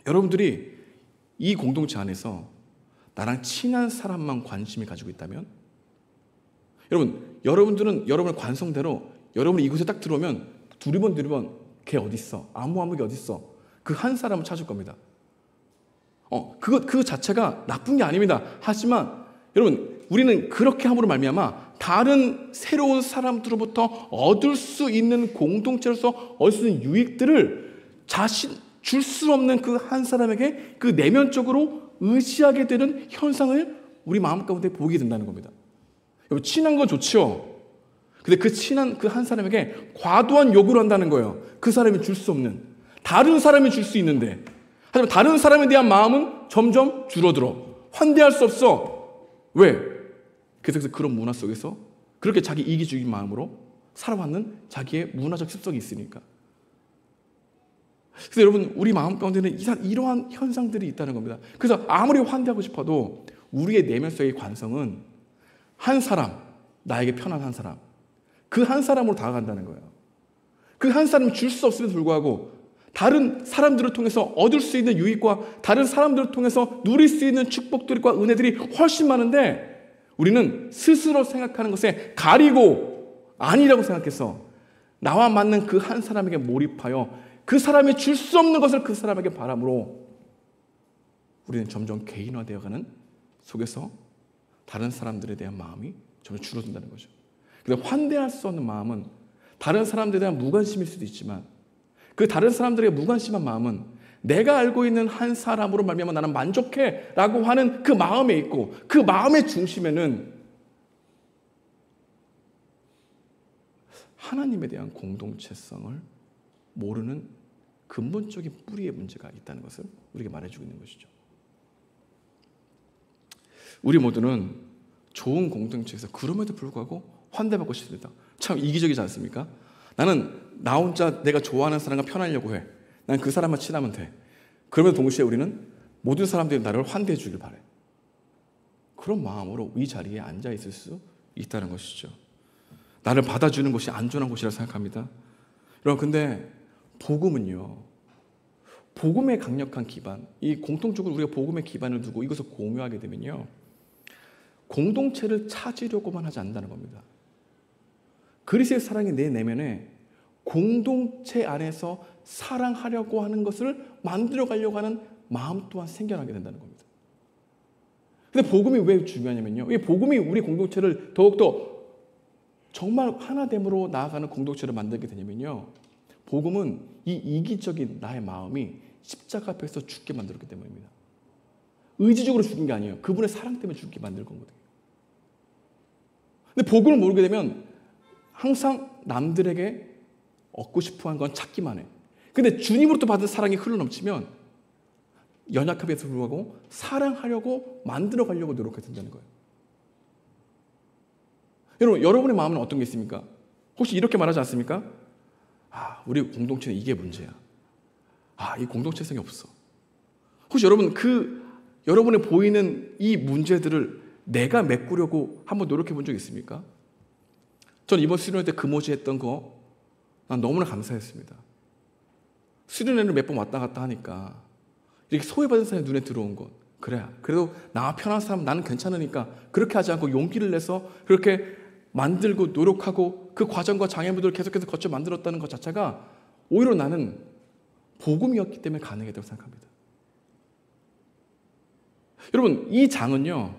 여러분들이 이 공동체 안에서 나랑 친한 사람만 관심이 가지고 있다면, 여러분들은 여러분의 관성대로 여러분이 이곳에 딱 들어오면 두리번 걔 어디 있어? 아무개 어디 있어? 그 한 사람을 찾을 겁니다. 그 자체가 나쁜 게 아닙니다. 하지만 여러분, 우리는 그렇게 함으로 말미암아 다른 새로운 사람들로부터 얻을 수 있는 공동체로서 얻을 수 있는 유익들을 줄 수 없는 그 한 사람에게 그 내면적으로 의지하게 되는 현상을 우리 마음 가운데 보게 된다는 겁니다. 여러분, 친한 건 좋죠. 근데 그 친한 그 한 사람에게 과도한 요구를 한다는 거예요. 그 사람이 줄 수 없는, 다른 사람이 줄 수 있는데, 하지만 다른 사람에 대한 마음은 점점 줄어들어. 환대할 수 없어. 왜? 그래서 그런 문화 속에서 그렇게 자기 이기주의 마음으로 살아왔는 자기의 문화적 습성이 있으니까. 그래서 여러분, 우리 마음 가운데는 이러한 현상들이 있다는 겁니다. 그래서 아무리 환대하고 싶어도 우리의 내면 속의 관성은 한 사람, 나에게 편한 한 사람, 그 한 사람으로 다가간다는 거예요. 그 한 사람이 줄 수 없음에도 불구하고 다른 사람들을 통해서 얻을 수 있는 유익과 다른 사람들을 통해서 누릴 수 있는 축복들과 은혜들이 훨씬 많은데 우리는 스스로 생각하는 것에 가리고 아니라고 생각해서 나와 맞는 그 한 사람에게 몰입하여 그 사람이 줄 수 없는 것을 그 사람에게 바람으로 우리는 점점 개인화되어가는 속에서 다른 사람들에 대한 마음이 점점 줄어든다는 거죠. 근데 환대할 수 없는 마음은 다른 사람들에 대한 무관심일 수도 있지만 그 다른 사람들에게 무관심한 마음은 내가 알고 있는 한 사람으로 말미암아 나는 만족해 라고 하는 그 마음에 있고 그 마음의 중심에는 하나님에 대한 공동체성을 모르는 근본적인 뿌리의 문제가 있다는 것을 우리에게 말해주고 있는 것이죠. 우리 모두는 좋은 공동체에서 그럼에도 불구하고 환대받고 싶습니다. 참 이기적이지 않습니까? 나는 나 혼자 내가 좋아하는 사람과 편하려고 해. 난 그 사람만 친하면 돼. 그러면서 동시에 우리는 모든 사람들이 나를 환대해 주길 바래. 그런 마음으로 이 자리에 앉아 있을 수 있다는 것이죠. 나를 받아주는 곳이 안전한 곳이라고 생각합니다. 여러분, 근데 복음은요, 복음의 강력한 기반, 이 공통적으로 우리가 복음의 기반을 두고 이것을 공유하게 되면요, 공동체를 찾으려고만 하지 않는다는 겁니다. 그리스도의 사랑이 내 내면에 공동체 안에서 사랑하려고 하는 것을 만들어가려고 하는 마음 또한 생겨나게 된다는 겁니다. 근데 복음이 왜 중요하냐면요, 이 복음이 우리 공동체를 더욱더 정말 하나됨으로 나아가는 공동체를 만들게 되냐면요, 복음은 이 이기적인 나의 마음이 십자가 앞에서 죽게 만들었기 때문입니다. 의지적으로 죽은 게 아니에요. 그분의 사랑 때문에 죽게 만든 거거든요. 근데 복음을 모르게 되면 항상 남들에게 얻고 싶어하는 건 찾기만 해. 근데 주님으로부터 받은 사랑이 흘러넘치면 연약함에도 불구하고 사랑하려고 만들어 가려고 노력해야 된다는 거예요. 여러분, 여러분의 마음은 어떤 게 있습니까? 혹시 이렇게 말하지 않습니까? 우리 공동체는 이게 문제야. 이 공동체성이 없어. 혹시 여러분 여러분의 보이는 이 문제들을 내가 메꾸려고 한번 노력해 본 적 있습니까? 전 이번 수련회 때 금오지 했던 거 난 너무나 감사했습니다. 수련회를 몇 번 왔다 갔다 하니까 이렇게 소외받은 사람이 눈에 들어온 것, 그래, 그래도 나와 편한 사람 나는 괜찮으니까 그렇게 하지 않고 용기를 내서 그렇게 만들고 노력하고 그 과정과 장애물들을 계속해서 거쳐 만들었다는 것 자체가 오히려 나는 복음이었기 때문에 가능했다고 생각합니다. 여러분, 이 장은요,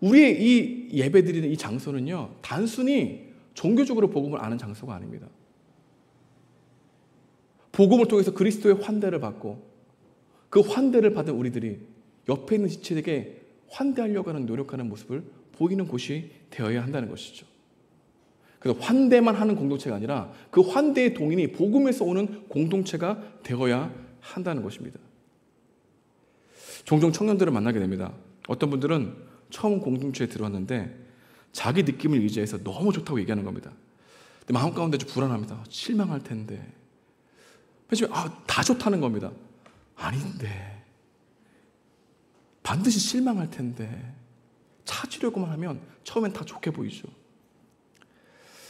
우리의 이 예배드리는 이 장소는요, 단순히 종교적으로 복음을 아는 장소가 아닙니다. 복음을 통해서 그리스도의 환대를 받고 그 환대를 받은 우리들이 옆에 있는 지체에게 환대하려고 하는 노력하는 모습을 보이는 곳이 되어야 한다는 것이죠. 그래서 환대만 하는 공동체가 아니라 그 환대의 동인이 복음에서 오는 공동체가 되어야 한다는 것입니다. 종종 청년들을 만나게 됩니다. 어떤 분들은 처음 공동체에 들어왔는데 자기 느낌을 의지해서 너무 좋다고 얘기하는 겁니다. 근데 마음 가운데 좀 불안합니다. 실망할 텐데. 다 좋다는 겁니다. 아닌데. 반드시 실망할 텐데. 찾으려고만 하면 처음엔 다 좋게 보이죠.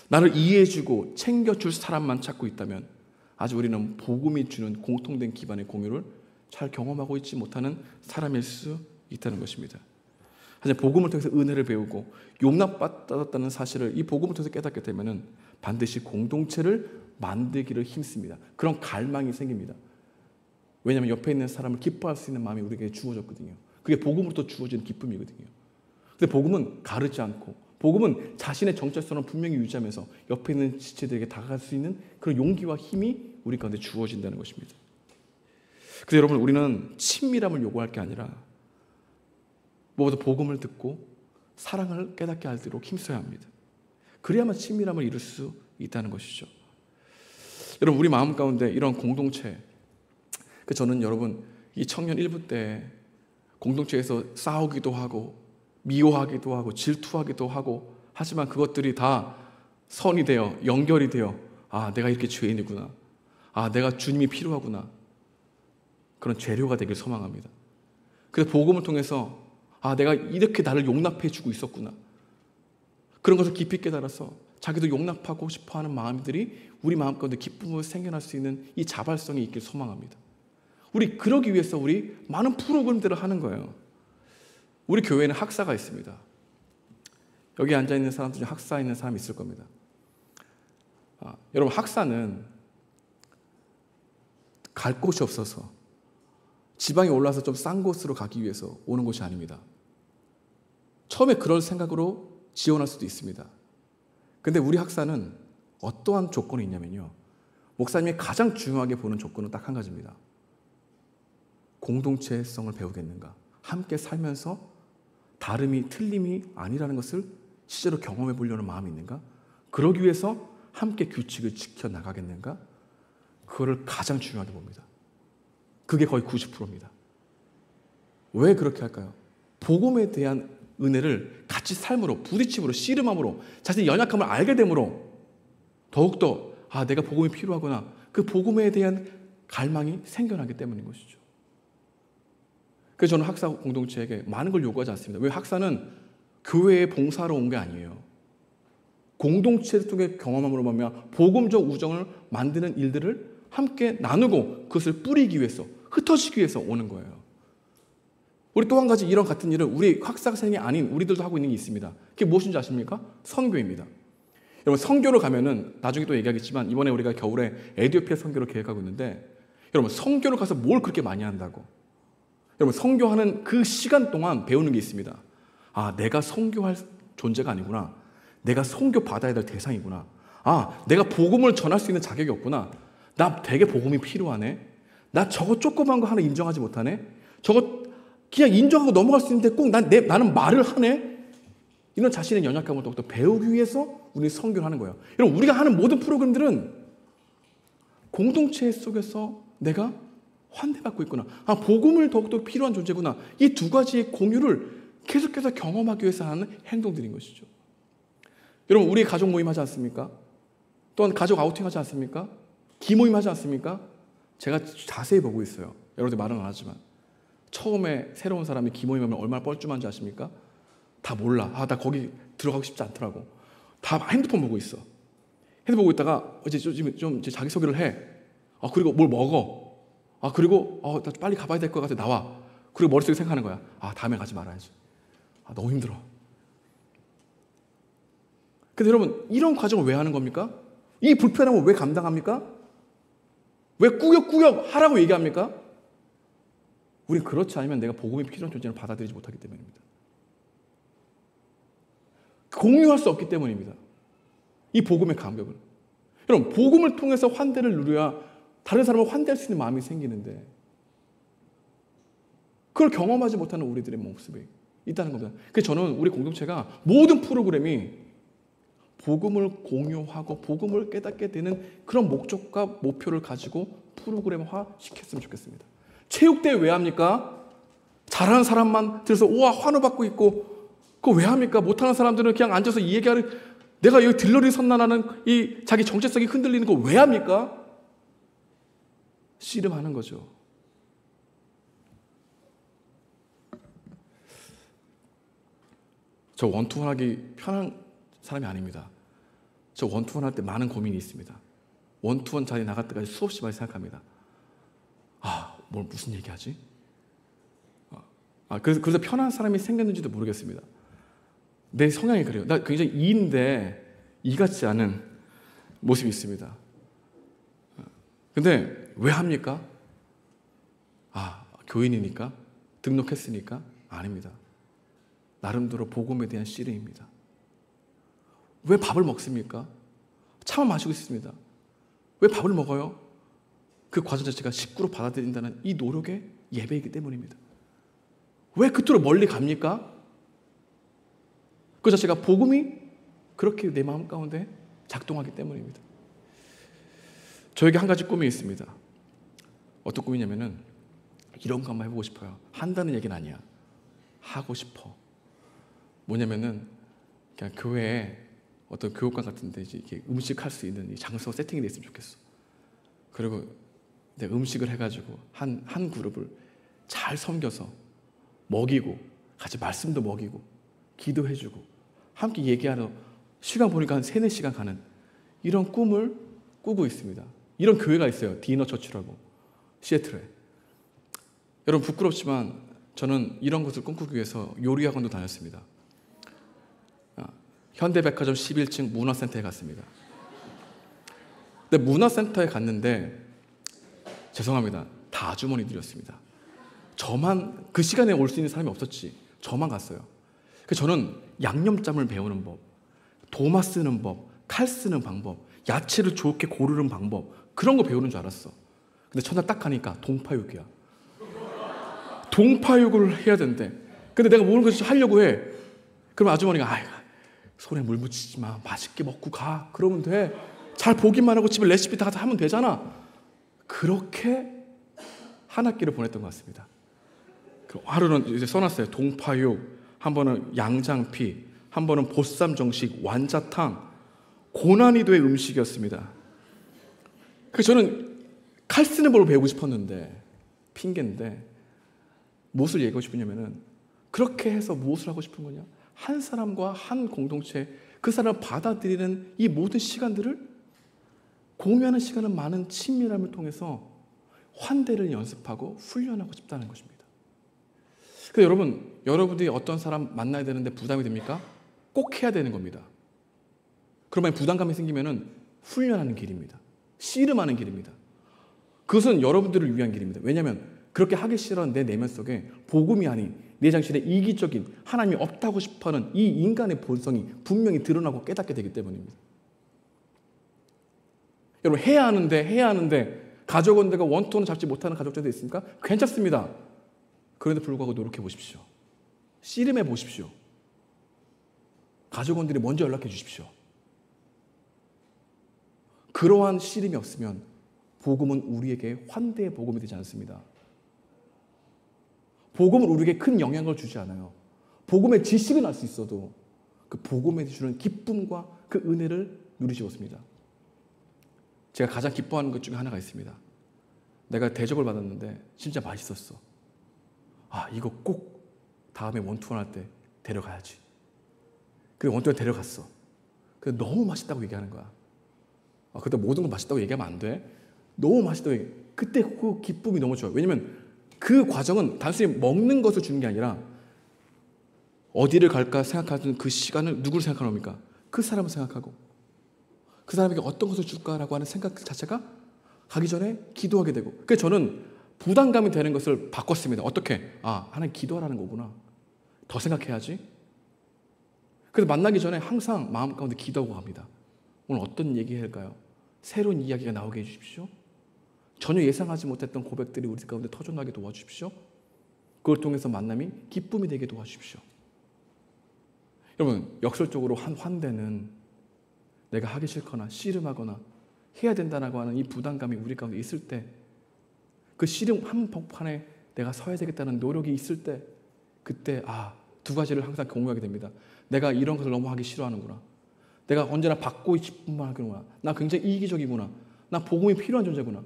나를 이해해주고 챙겨줄 사람만 찾고 있다면 아직 우리는 복음이 주는 공통된 기반의 공유를 잘 경험하고 있지 못하는 사람일 수 있다는 것입니다. 하지만 복음을 통해서 은혜를 배우고 용납받았다는 사실을 이 복음을 통해서 깨닫게 되면 반드시 공동체를 만들기를 힘씁니다. 그런 갈망이 생깁니다. 왜냐하면 옆에 있는 사람을 기뻐할 수 있는 마음이 우리에게 주어졌거든요. 그게 복음으로부터 주어지는 기쁨이거든요. 근데 복음은 가르지 않고, 복음은 자신의 정체성을 분명히 유지하면서 옆에 있는 지체들에게 다가갈 수 있는 그런 용기와 힘이 우리 가운데 주어진다는 것입니다. 그래서 여러분, 우리는 친밀함을 요구할 게 아니라 무엇보다 복음을 듣고 사랑을 깨닫게 하도록 힘써야 합니다. 그래야만 친밀함을 이룰 수 있다는 것이죠. 여러분, 우리 마음 가운데 이런 공동체, 저는 여러분 이 청년 1부 때 공동체에서 싸우기도 하고 미워하기도 하고 질투하기도 하고, 하지만 그것들이 다 선이 되어 연결이 되어 내가 이렇게 죄인이구나, 내가 주님이 필요하구나, 그런 재료가 되길 소망합니다. 그래서 복음을 통해서 내가 이렇게 나를 용납해 주고 있었구나, 그런 것을 깊이 깨달아서 자기도 용납하고 싶어하는 마음들이 우리 마음 가운데 기쁨을 생겨날 수 있는 이 자발성이 있길 소망합니다. 우리 그러기 위해서 우리 많은 프로그램들을 하는 거예요. 우리 교회에는 학사가 있습니다. 여기 앉아있는 사람들 중에 학사 있는 사람이 있을 겁니다. 여러분, 학사는 갈 곳이 없어서 지방에 올라와서 좀 싼 곳으로 가기 위해서 오는 곳이 아닙니다. 처음에 그럴 생각으로 지원할 수도 있습니다. 근데 우리 학사는 어떠한 조건이 있냐면요, 목사님이 가장 중요하게 보는 조건은 딱 한 가지입니다. 공동체성을 배우겠는가, 함께 살면서 다름이 틀림이 아니라는 것을 실제로 경험해 보려는 마음이 있는가, 그러기 위해서 함께 규칙을 지켜나가겠는가, 그거를 가장 중요하게 봅니다. 그게 거의 90%입니다. 왜 그렇게 할까요? 복음에 대한 은혜를 같이 삶으로, 부딪힘으로, 씨름함으로, 자신의 연약함을 알게 됨으로 더욱더 내가 복음이 필요하구나, 그 복음에 대한 갈망이 생겨나기 때문인 것이죠. 그래서 저는 학사 공동체에게 많은 걸 요구하지 않습니다. 왜? 학사는 교회에 봉사하러 온 게 아니에요. 공동체를 통해 경험함으로 말미암아 복음적 우정을 만드는 일들을 함께 나누고 그것을 뿌리기 위해서, 흩어지기 위해서 오는 거예요. 우리 또 한 가지 이런 같은 일을 우리 학사생이 아닌 우리들도 하고 있는 게 있습니다. 그게 무엇인지 아십니까? 선교입니다. 여러분, 선교를 가면은 나중에 또 얘기하겠지만 이번에 우리가 겨울에 에티오피아 선교를 계획하고 있는데, 여러분, 선교를 가서 뭘 그렇게 많이 한다고? 여러분, 선교하는 그 시간 동안 배우는 게 있습니다. 내가 선교할 존재가 아니구나, 내가 선교 받아야 될 대상이구나, 내가 복음을 전할 수 있는 자격이 없구나, 나 되게 복음이 필요하네. 나 저거 조그만 거 하나 인정하지 못하네. 저거 그냥 인정하고 넘어갈 수 있는데 꼭 나는 말을 하네. 이런 자신의 연약함을 더욱더 배우기 위해서 우리는 선교를 하는 거예요. 여러분, 우리가 하는 모든 프로그램들은 공동체 속에서 내가 환대받고 있구나. 복음을 더욱더 필요한 존재구나. 이 두 가지의 공유를 계속해서 경험하기 위해서 하는 행동들인 것이죠. 여러분, 우리 가족 모임 하지 않습니까? 또한 가족 아우팅 하지 않습니까? 기모임 하지 않습니까? 제가 자세히 보고 있어요. 여러분들 말은 안 하지만. 처음에 새로운 사람이 기모임 하면 얼마나 뻘쭘한지 아십니까? 다 몰라. 나 거기 들어가고 싶지 않더라고. 다 핸드폰 보고 있어. 핸드폰 보고 있다가 이제 좀 자기소개를 해. 그리고 뭘 먹어. 그리고 나 빨리 가봐야 될 것 같아. 나와. 그리고 머릿속에 생각하는 거야. 다음에 가지 말아야지. 너무 힘들어. 근데 여러분, 이런 과정을 왜 하는 겁니까? 이 불편함을 왜 감당합니까? 왜 꾸역꾸역 하라고 얘기합니까? 우린 그렇지 않으면 내가 복음이 필요한 존재를 받아들이지 못하기 때문입니다. 공유할 수 없기 때문입니다. 이 복음의 감격을. 여러분, 복음을 통해서 환대를 누려야 다른 사람을 환대할 수 있는 마음이 생기는데 그걸 경험하지 못하는 우리들의 모습이 있다는 겁니다. 그래서 저는 우리 공동체가 모든 프로그램이 복음을 공유하고 복음을 깨닫게 되는 그런 목적과 목표를 가지고 프로그램화 시켰으면 좋겠습니다. 체육대회 왜 합니까? 잘하는 사람만 들어서 우와 환호받고 있고 그거 왜 합니까? 못하는 사람들은 그냥 앉아서 이 얘기하는 내가 여기 들러리 선난하는 이 자기 정체성이 흔들리는 거 왜 합니까? 씨름하는 거죠. 저 원투원 하기 편한 사람이 아닙니다. 저 원투원 할 때 많은 고민이 있습니다. 원투원 자리 나갈 때까지 수없이 많이 생각합니다. 무슨 얘기하지? 그래서 편한 사람이 생겼는지도 모르겠습니다. 내 성향이 그래요. 나 굉장히 E인데 E 같지 않은 모습이 있습니다. 근데 왜 합니까? 교인이니까? 등록했으니까? 아닙니다. 나름대로 복음에 대한 씨름입니다. 왜 밥을 먹습니까? 차만 마시고 있습니다. 왜 밥을 먹어요? 그 과정 자체가 식구로 받아들인다는 이 노력의 예배이기 때문입니다. 왜 그토록 멀리 갑니까? 그 자체가 복음이 그렇게 내 마음 가운데 작동하기 때문입니다. 저에게 한 가지 꿈이 있습니다. 어떤 꿈이냐면은 이런 거 한번 해보고 싶어요. 한다는 얘기는 아니야. 하고 싶어. 뭐냐면은 그냥 교회에 어떤 교육관 같은 데 이렇게 음식할 수 있는 이 장소가 세팅이 돼 있으면 좋겠어. 그리고 내가 음식을 해가지고 한 그룹을 잘 섬겨서 먹이고 같이 말씀도 먹이고 기도해주고 함께 얘기하러 시간 보니까 한 3-4시간 가는 이런 꿈을 꾸고 있습니다. 이런 교회가 있어요. 디너 처치라고 시애틀에. 여러분 부끄럽지만 저는 이런 것을 꿈꾸기 위해서 요리학원도 다녔습니다. 현대백화점 11층 문화센터에 갔습니다. 근데 문화센터에 갔는데 죄송합니다. 다 아주머니들이었습니다. 저만 그 시간에 올 수 있는 사람이 없었지. 저만 갔어요. 그래서 저는 양념장을 배우는 법, 도마 쓰는 법, 칼 쓰는 방법, 야채를 좋게 고르는 방법 그런 거 배우는 줄 알았어. 근데 첫날 딱 가니까 동파육이야. 동파육을 해야 된대. 근데 내가 모르는 것을 하려고 해. 그럼 아주머니가 손에 물 묻히지 마. 맛있게 먹고 가. 그러면 돼. 잘 보기만 하고 집에 레시피 다 하면 되잖아. 그렇게 한 학기를 보냈던 것 같습니다. 하루는 이제 써놨어요. 동파육, 한 번은 양장피, 한 번은 보쌈 정식, 완자탕, 고난이도의 음식이었습니다. 그래서 저는 칼 쓰는 법을 배우고 싶었는데 핑계인데 무엇을 얘기하고 싶으냐면은 그렇게 해서 무엇을 하고 싶은 거냐? 한 사람과 한 공동체, 그 사람을 받아들이는 이 모든 시간들을 공유하는 시간을 많은 친밀함을 통해서 환대를 연습하고 훈련하고 싶다는 것입니다. 그래서 여러분들이 어떤 사람 만나야 되는데 부담이 됩니까? 꼭 해야 되는 겁니다. 그러면 부담감이 생기면은 훈련하는 길입니다. 씨름하는 길입니다. 그것은 여러분들을 위한 길입니다. 왜냐하면 그렇게 하기 싫어하는 내 내면 속에 복음이 아닌 내 자신의 이기적인 하나님이 없다고 싶어하는 이 인간의 본성이 분명히 드러나고 깨닫게 되기 때문입니다. 여러분 해야 하는데 가족은 내가 원톤을 잡지 못하는 가족들도 있습니까? 괜찮습니다. 그런데 불구하고 노력해 보십시오. 씨름해 보십시오. 가족원들이 먼저 연락해 주십시오. 그러한 씨름이 없으면 복음은 우리에게 환대의 복음이 되지 않습니다. 복음은 우리에게 큰 영향을 주지 않아요. 복음의 지식은 알 수 있어도 그 복음에 주는 기쁨과 그 은혜를 누리지 못합니다. 제가 가장 기뻐하는 것 중에 하나가 있습니다. 내가 대접을 받았는데 진짜 맛있었어. 아, 이거 꼭 다음에 원투원 할 때 데려가야지. 그래서 원투원 데려갔어. 근데 너무 맛있다고 얘기하는 거야. 아, 그때 모든 걸 맛있다고 얘기하면 안 돼. 너무 맛있다고 얘기해. 그때 그 기쁨이 너무 좋아요. 왜냐면 그 과정은 단순히 먹는 것을 주는 게 아니라 어디를 갈까 생각하는 그 시간을 누구를 생각하는 겁니까? 그 사람을 생각하고 그 사람에게 어떤 것을 줄까라고 하는 생각 자체가 가기 전에 기도하게 되고, 그래서 저는 부담감이 되는 것을 바꿨습니다. 어떻게? 아, 하나님 기도하라는 거구나. 더 생각해야지. 그래서 만나기 전에 항상 마음 가운데 기도하고 갑니다. 오늘 어떤 얘기 할까요? 새로운 이야기가 나오게 해주십시오. 전혀 예상하지 못했던 고백들이 우리 가운데 터져나게 도와주십시오. 그걸 통해서 만남이 기쁨이 되게 도와주십시오. 여러분, 역설적으로 한 환대는 내가 하기 싫거나 씨름하거나 해야 된다라고 하는 이 부담감이 우리 가운데 있을 때, 그 씨름 한복판에 내가 서야 되겠다는 노력이 있을 때, 그때 두 가지를 항상 공유하게 됩니다. 내가 이런 것을 너무 하기 싫어하는구나. 내가 언제나 받고 싶은만 하는구나. 나 굉장히 이기적이구나. 나 복음이 필요한 존재구나.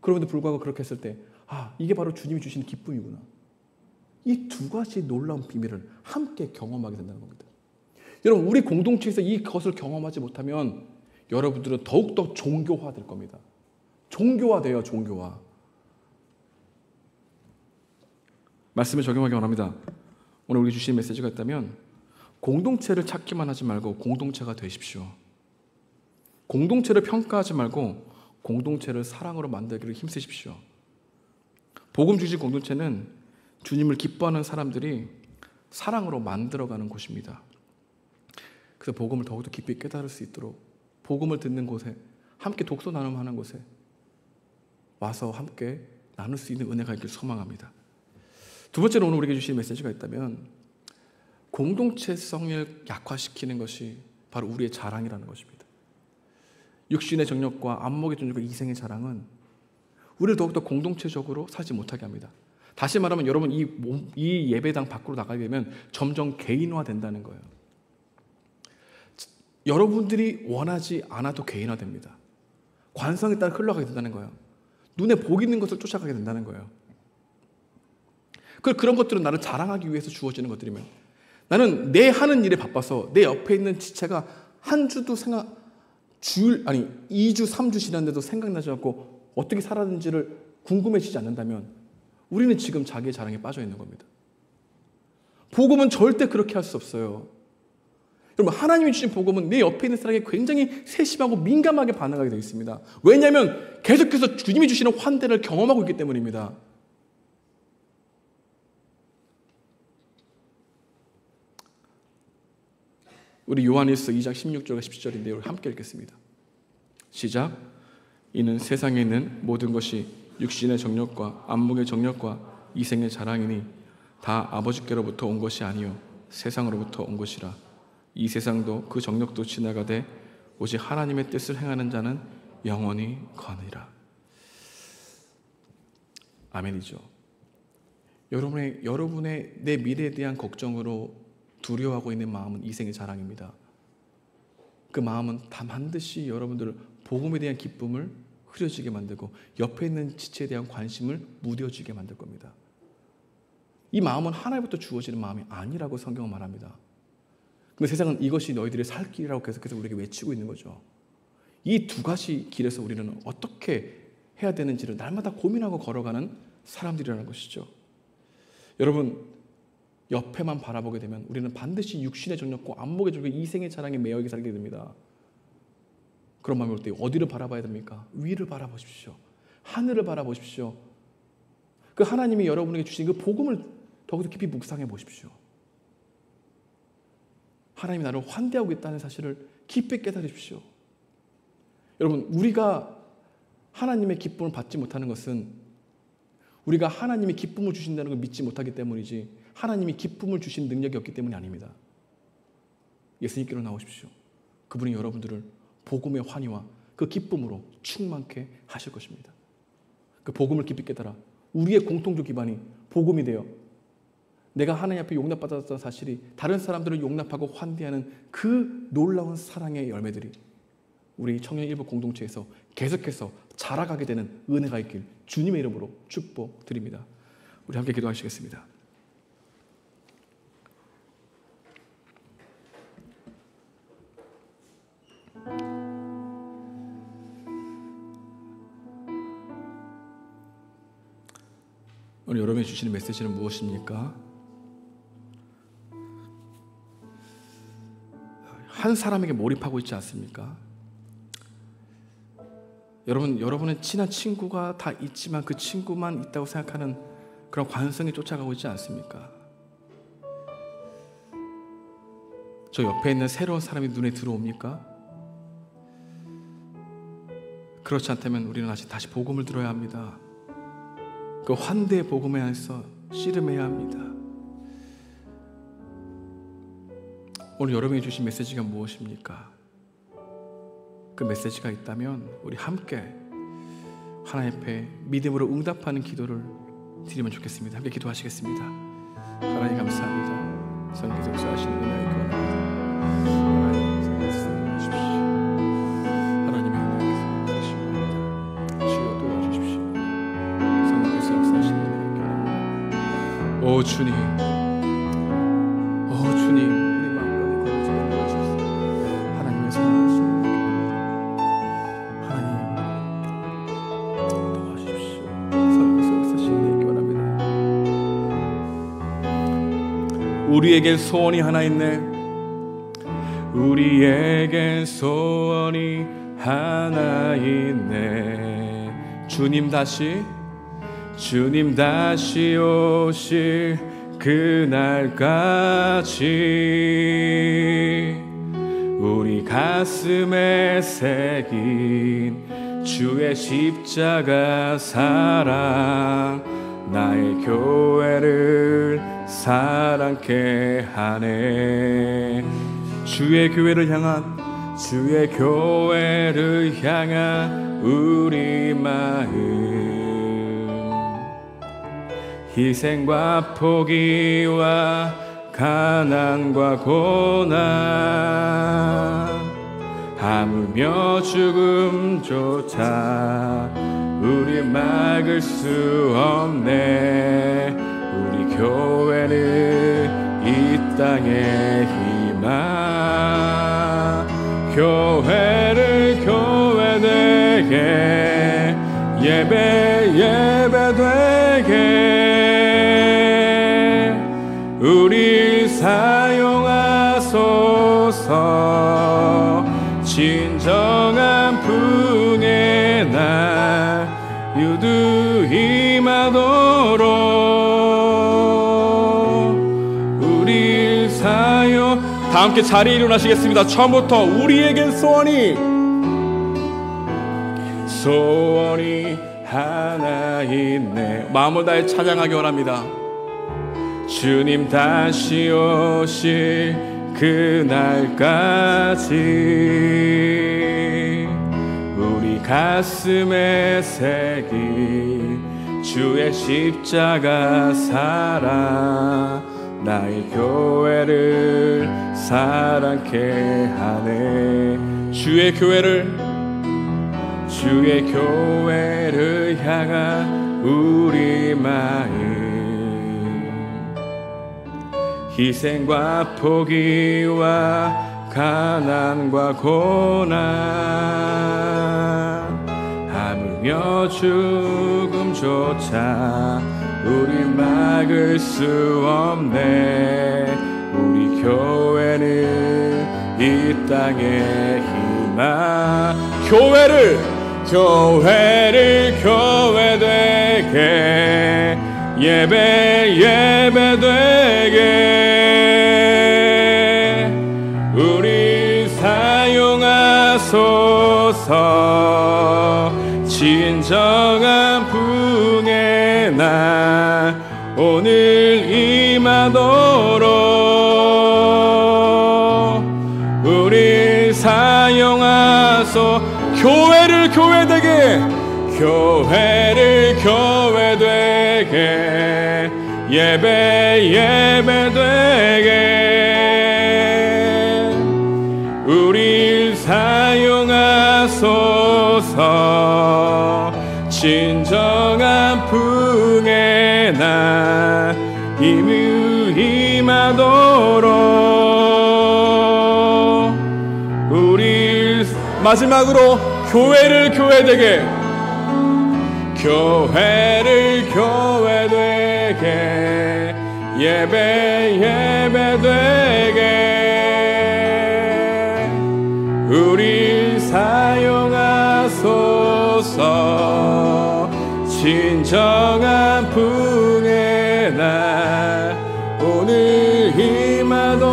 그럼에도 불구하고 그렇게 했을 때 이게 바로 주님이 주시는 기쁨이구나. 이 두 가지 놀라운 비밀을 함께 경험하게 된다는 겁니다. 여러분, 우리 공동체에서 이것을 경험하지 못하면 여러분들은 더욱더 종교화될 겁니다. 종교화돼요. 종교화. 말씀을 적용하기 원합니다. 오늘 우리 주신 메시지가 있다면 공동체를 찾기만 하지 말고 공동체가 되십시오. 공동체를 평가하지 말고 공동체를 사랑으로 만들기를 힘쓰십시오. 복음 주신 공동체는 주님을 기뻐하는 사람들이 사랑으로 만들어가는 곳입니다. 그래서 복음을 더욱더 깊이 깨달을 수 있도록 복음을 듣는 곳에, 함께 독서 나눔하는 곳에 와서 함께 나눌 수 있는 은혜가 있길 소망합니다. 두 번째로 오늘 우리에게 주신 메시지가 있다면 공동체성을 약화시키는 것이 바로 우리의 자랑이라는 것입니다. 육신의 정욕과 안목의 정욕과 이생의 자랑은 우리를 더욱더 공동체적으로 살지 못하게 합니다. 다시 말하면 여러분, 이 예배당 밖으로 나가게 되면 점점 개인화된다는 거예요. 여러분들이 원하지 않아도 개인화됩니다. 관성에 따라 흘러가게 된다는 거예요. 눈에 보이는 것을 쫓아가게 된다는 거예요. 그런 것들은 나를 자랑하기 위해서 주어지는 것들이면, 나는 내 하는 일에 바빠서 내 옆에 있는 지체가 한 주도 2주, 3주 지났는데도 생각나지 않고 어떻게 살았는지를 궁금해지지 않는다면 우리는 지금 자기의 자랑에 빠져 있는 겁니다. 복음은 절대 그렇게 할 수 없어요. 여러분, 하나님이 주신 복음은 내 옆에 있는 사람에게 굉장히 세심하고 민감하게 반응하게 되어 있습니다. 왜냐하면 계속해서 주님이 주시는 환대를 경험하고 있기 때문입니다. 우리 요한일서 2장 16절과 17절인데 우리 함께 읽겠습니다. 시작. 이는 세상에 있는 모든 것이 육신의 정욕과 안목의 정욕과 이생의 자랑이니 다 아버지께로부터 온 것이 아니요 세상으로부터 온 것이라. 이 세상도 그 정욕도 지나가되 오직 하나님의 뜻을 행하는 자는 영원히 거느리라. 아멘이죠. 여러분의 내 미래에 대한 걱정으로 두려워하고 있는 마음은 이생의 자랑입니다. 그 마음은 다 반드시 여러분들을 복음에 대한 기쁨을 흐려지게 만들고 옆에 있는 지체에 대한 관심을 무뎌지게 만들 겁니다. 이 마음은 하나님부터 주어지는 마음이 아니라고 성경은 말합니다. 근데 세상은 이것이 너희들의 살 길이라고 계속해서 우리에게 외치고 있는 거죠. 이 두 가지 길에서 우리는 어떻게 해야 되는지를 날마다 고민하고 걸어가는 사람들이라는 것이죠. 여러분, 옆에만 바라보게 되면 우리는 반드시 육신의 정욕과 안목의 정욕, 이생의 자랑에 매여 살게 됩니다. 그런 마음이 올 때 어디를 바라봐야 됩니까? 위를 바라보십시오. 하늘을 바라보십시오. 그 하나님이 여러분에게 주신 그 복음을 더욱더 깊이 묵상해 보십시오. 하나님이 나를 환대하고 있다는 사실을 깊이 깨달으십시오. 여러분, 우리가 하나님의 기쁨을 받지 못하는 것은 우리가 하나님이 기쁨을 주신다는 걸 믿지 못하기 때문이지 하나님이 기쁨을 주신 능력이 없기 때문이 아닙니다. 예수님께로 나오십시오. 그분이 여러분들을 복음의 환희와 그 기쁨으로 충만케 하실 것입니다. 그 복음을 깊이 깨달아 우리의 공통적 기반이 복음이 되어 내가 하나님 앞에 용납받았던 사실이 다른 사람들을 용납하고 환대하는 그 놀라운 사랑의 열매들이 우리 청년 일부 공동체에서 계속해서 자라가게 되는 은혜가 있길 주님의 이름으로 축복드립니다. 우리 함께 기도하시겠습니다. 오늘 여러분이 주시는 메시지는 무엇입니까? 한 사람에게 몰입하고 있지 않습니까? 여러분은 친한 친구가 다 있지만 그 친구만 있다고 생각하는 그런 관성에 쫓아가고 있지 않습니까? 저 옆에 있는 새로운 사람이 눈에 들어옵니까? 그렇지 않다면 우리는 다시 복음을 들어야 합니다. 그 환대의 복음에 안에서 씨름해야 합니다. 오늘 여러분이 주신 메시지가 무엇입니까? 그 메시지가 있다면 우리 함께 하나님 앞에 믿음으로 응답하는 기도를 드리면 좋겠습니다. 함께 기도하시겠습니다. 하나님 감사합니다. 성기도 역사하시는 은혜에 구원합니다. 하나님 성령 주십시오. 하나님의 은혜에 구원하십니다. 주여 도와주십시오. 성령께서 역사하시는 은혜에 구원합니다. 오 주님, 오 주님, 우리 마음과 내 거룩을 도와주십시오. 하나님의 사랑하시는 우리에겐 소원이 하나 있네. 우리에겐 소원이 하나 있네. 주님 다시 오실 그날까지 우리 가슴에 새긴 주의 십자가 사랑 나의 교회를 사랑케 하네. 주의 교회를 향한 우리 마음 희생과 포기와 가난과 고난 하물며 죽음조차 우리 막을 수 없네. 우리 교회는 이 땅의 희망 교회를 교회되게 예배되게 우리 사용하소서. 진정한 풍의 날 유두 임하도록 우리 사용. 다 함께 자리에 일어나시겠습니다. 처음부터 우리에겐 소원이 하나 있네. 마음을 다해 찬양하기 원합니다. 주님 다시 오실 그날까지 우리 가슴에 새긴 주의 십자가 사랑 나의 교회를 사랑케 하네. 주의 교회를 향한 우리 마음 희생과 포기와 가난과 고난 하물며 죽음조차 우리 막을 수 없네. 우리 교회는 이 땅의 희망 교회를 교회되게 예배되게 우리 사용하소서. 진정한 부흥의 날 오늘 임하도록 우리 사용하소. 교회를 교회되게, 교회를 교회되게, 예배 예배되게 우리 사용하소서. 진정한 부흥의 날 임하도록 우리 마지막으로 교회를 교회되게, 교회를 교회되게, 예배 예배되게 우리 사용하소서. 진정한 부흥의 날 오늘 임하도록.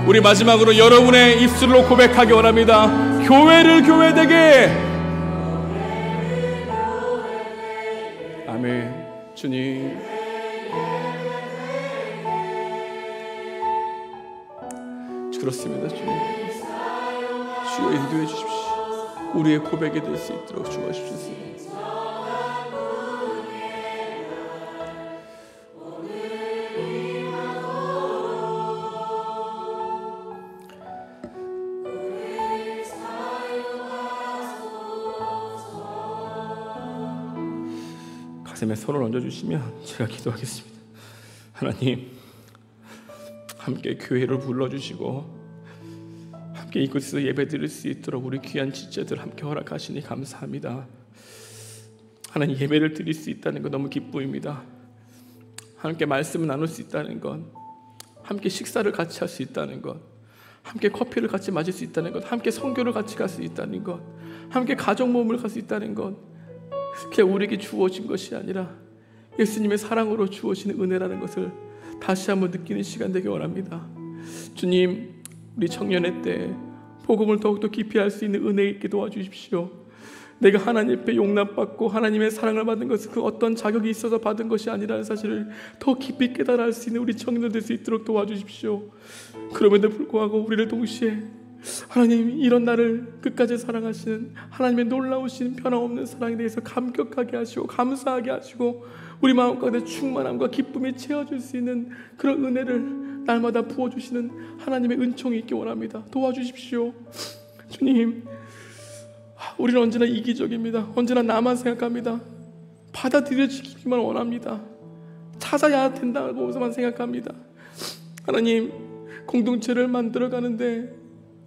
우리 마지막으로 여러분의 입술로 고백하기 원합니다. 교회를 교회되게. 아멘. 주님, 그렇습니다. 주님, 주여 인도해 주십시오. 우리의 고백이 될 수 있도록 주옵소서. 가슴에 손을 얹어주시면 제가 기도하겠습니다. 하나님, 함께 교회를 불러주시고 함께 이곳에서 예배드릴 수 있도록 우리 귀한 지체들 함께 허락하시니 감사합니다. 하나님, 예배를 드릴 수 있다는 것 너무 기쁨입니다. 함께 말씀을 나눌 수 있다는 것, 함께 식사를 같이 할 수 있다는 것, 함께 커피를 같이 마실 수 있다는 것, 함께 선교를 같이 갈 수 있다는 것, 함께 가족 모임을 갈 수 있다는 것, 그냥 우리에게 주어진 것이 아니라 예수님의 사랑으로 주어지는 은혜라는 것을 다시 한번 느끼는 시간 되기 원합니다. 주님, 우리 청년의 때 복음을 더욱더 깊이 알 수 있는 은혜 있게 도와주십시오. 내가 하나님 앞에 용납받고 하나님의 사랑을 받은 것은 그 어떤 자격이 있어서 받은 것이 아니라는 사실을 더 깊이 깨달아 알 수 있는 우리 청년들 될 수 있도록 도와주십시오. 그럼에도 불구하고 우리를 동시에 하나님, 이런 나를 끝까지 사랑하시는 하나님의 놀라우신 변함없는 사랑에 대해서 감격하게 하시고 감사하게 하시고 우리 마음 가운데 충만함과 기쁨이 채워줄 수 있는 그런 은혜를 날마다 부어주시는 하나님의 은총이 있기 원합니다. 도와주십시오. 주님, 우리는 언제나 이기적입니다. 언제나 나만 생각합니다. 받아들여지기만 원합니다. 찾아야 된다고만 생각합니다. 하나님, 공동체를 만들어가는데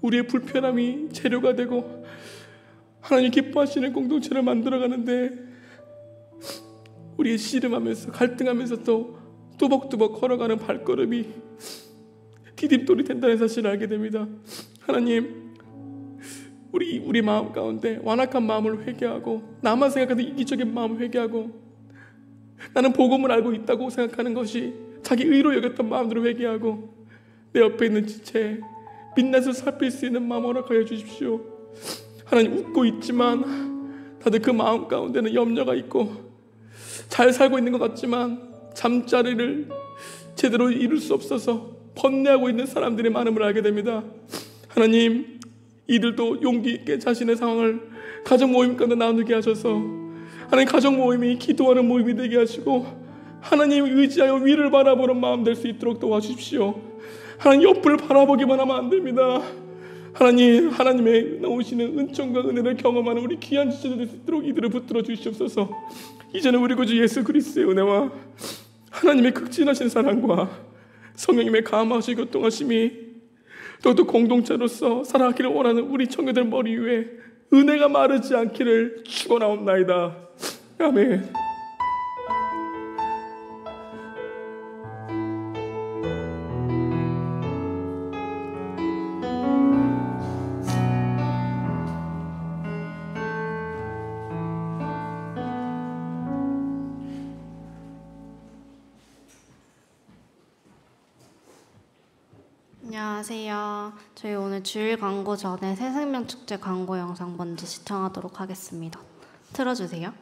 우리의 불편함이 재료가 되고 하나님 기뻐하시는 공동체를 만들어가는데 우리의 씨름하면서 갈등하면서 또 뚜벅뚜벅 걸어가는 발걸음이 디딤돌이 된다는 사실을 알게 됩니다. 하나님, 우리 마음 가운데 완악한 마음을 회개하고 나만 생각하는 이기적인 마음을 회개하고 나는 복음을 알고 있다고 생각하는 것이 자기 의로 여겼던 마음들을 회개하고 내 옆에 있는 지체에 민낯을 살필 수 있는 마음 허락하여 주십시오. 하나님, 웃고 있지만 다들 그 마음 가운데는 염려가 있고 잘 살고 있는 것 같지만 잠자리를 제대로 이룰 수 없어서 번뇌하고 있는 사람들의 많음을 알게 됩니다. 하나님, 이들도 용기 있게 자신의 상황을 가정 모임 가운데 나누게 하셔서 하나님, 가정 모임이 기도하는 모임이 되게 하시고 하나님 의지하여 위를 바라보는 마음 될 수 있도록 도와주십시오. 하나님, 옆을 바라보기만 하면 안 됩니다. 하나님, 하나님의 나오시는 은총과 은혜를 경험하는 우리 귀한 지체들 될 수 있도록 이들을 붙들어 주시옵소서. 이제는 우리 구주 예수 그리스도의 은혜와 하나님의 극진하신 사랑과 성령님의 감화하시고 교통하심이 또 공동체로서 살아가기를 원하는 우리 청년들 머리 위에 은혜가 마르지 않기를 축원하옵나이다. 아멘. 안녕하세요. 저희 오늘 주일 광고 전에 새생명축제 광고 영상 먼저 시청하도록 하겠습니다. 틀어주세요.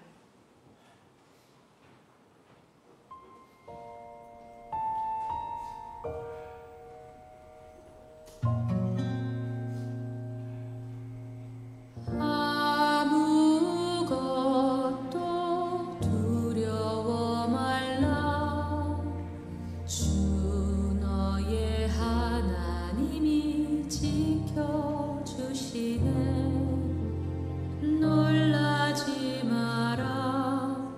아무것도 두려워 말라. 주 너의 하나님이 지켜주시네. 놀라지 마라.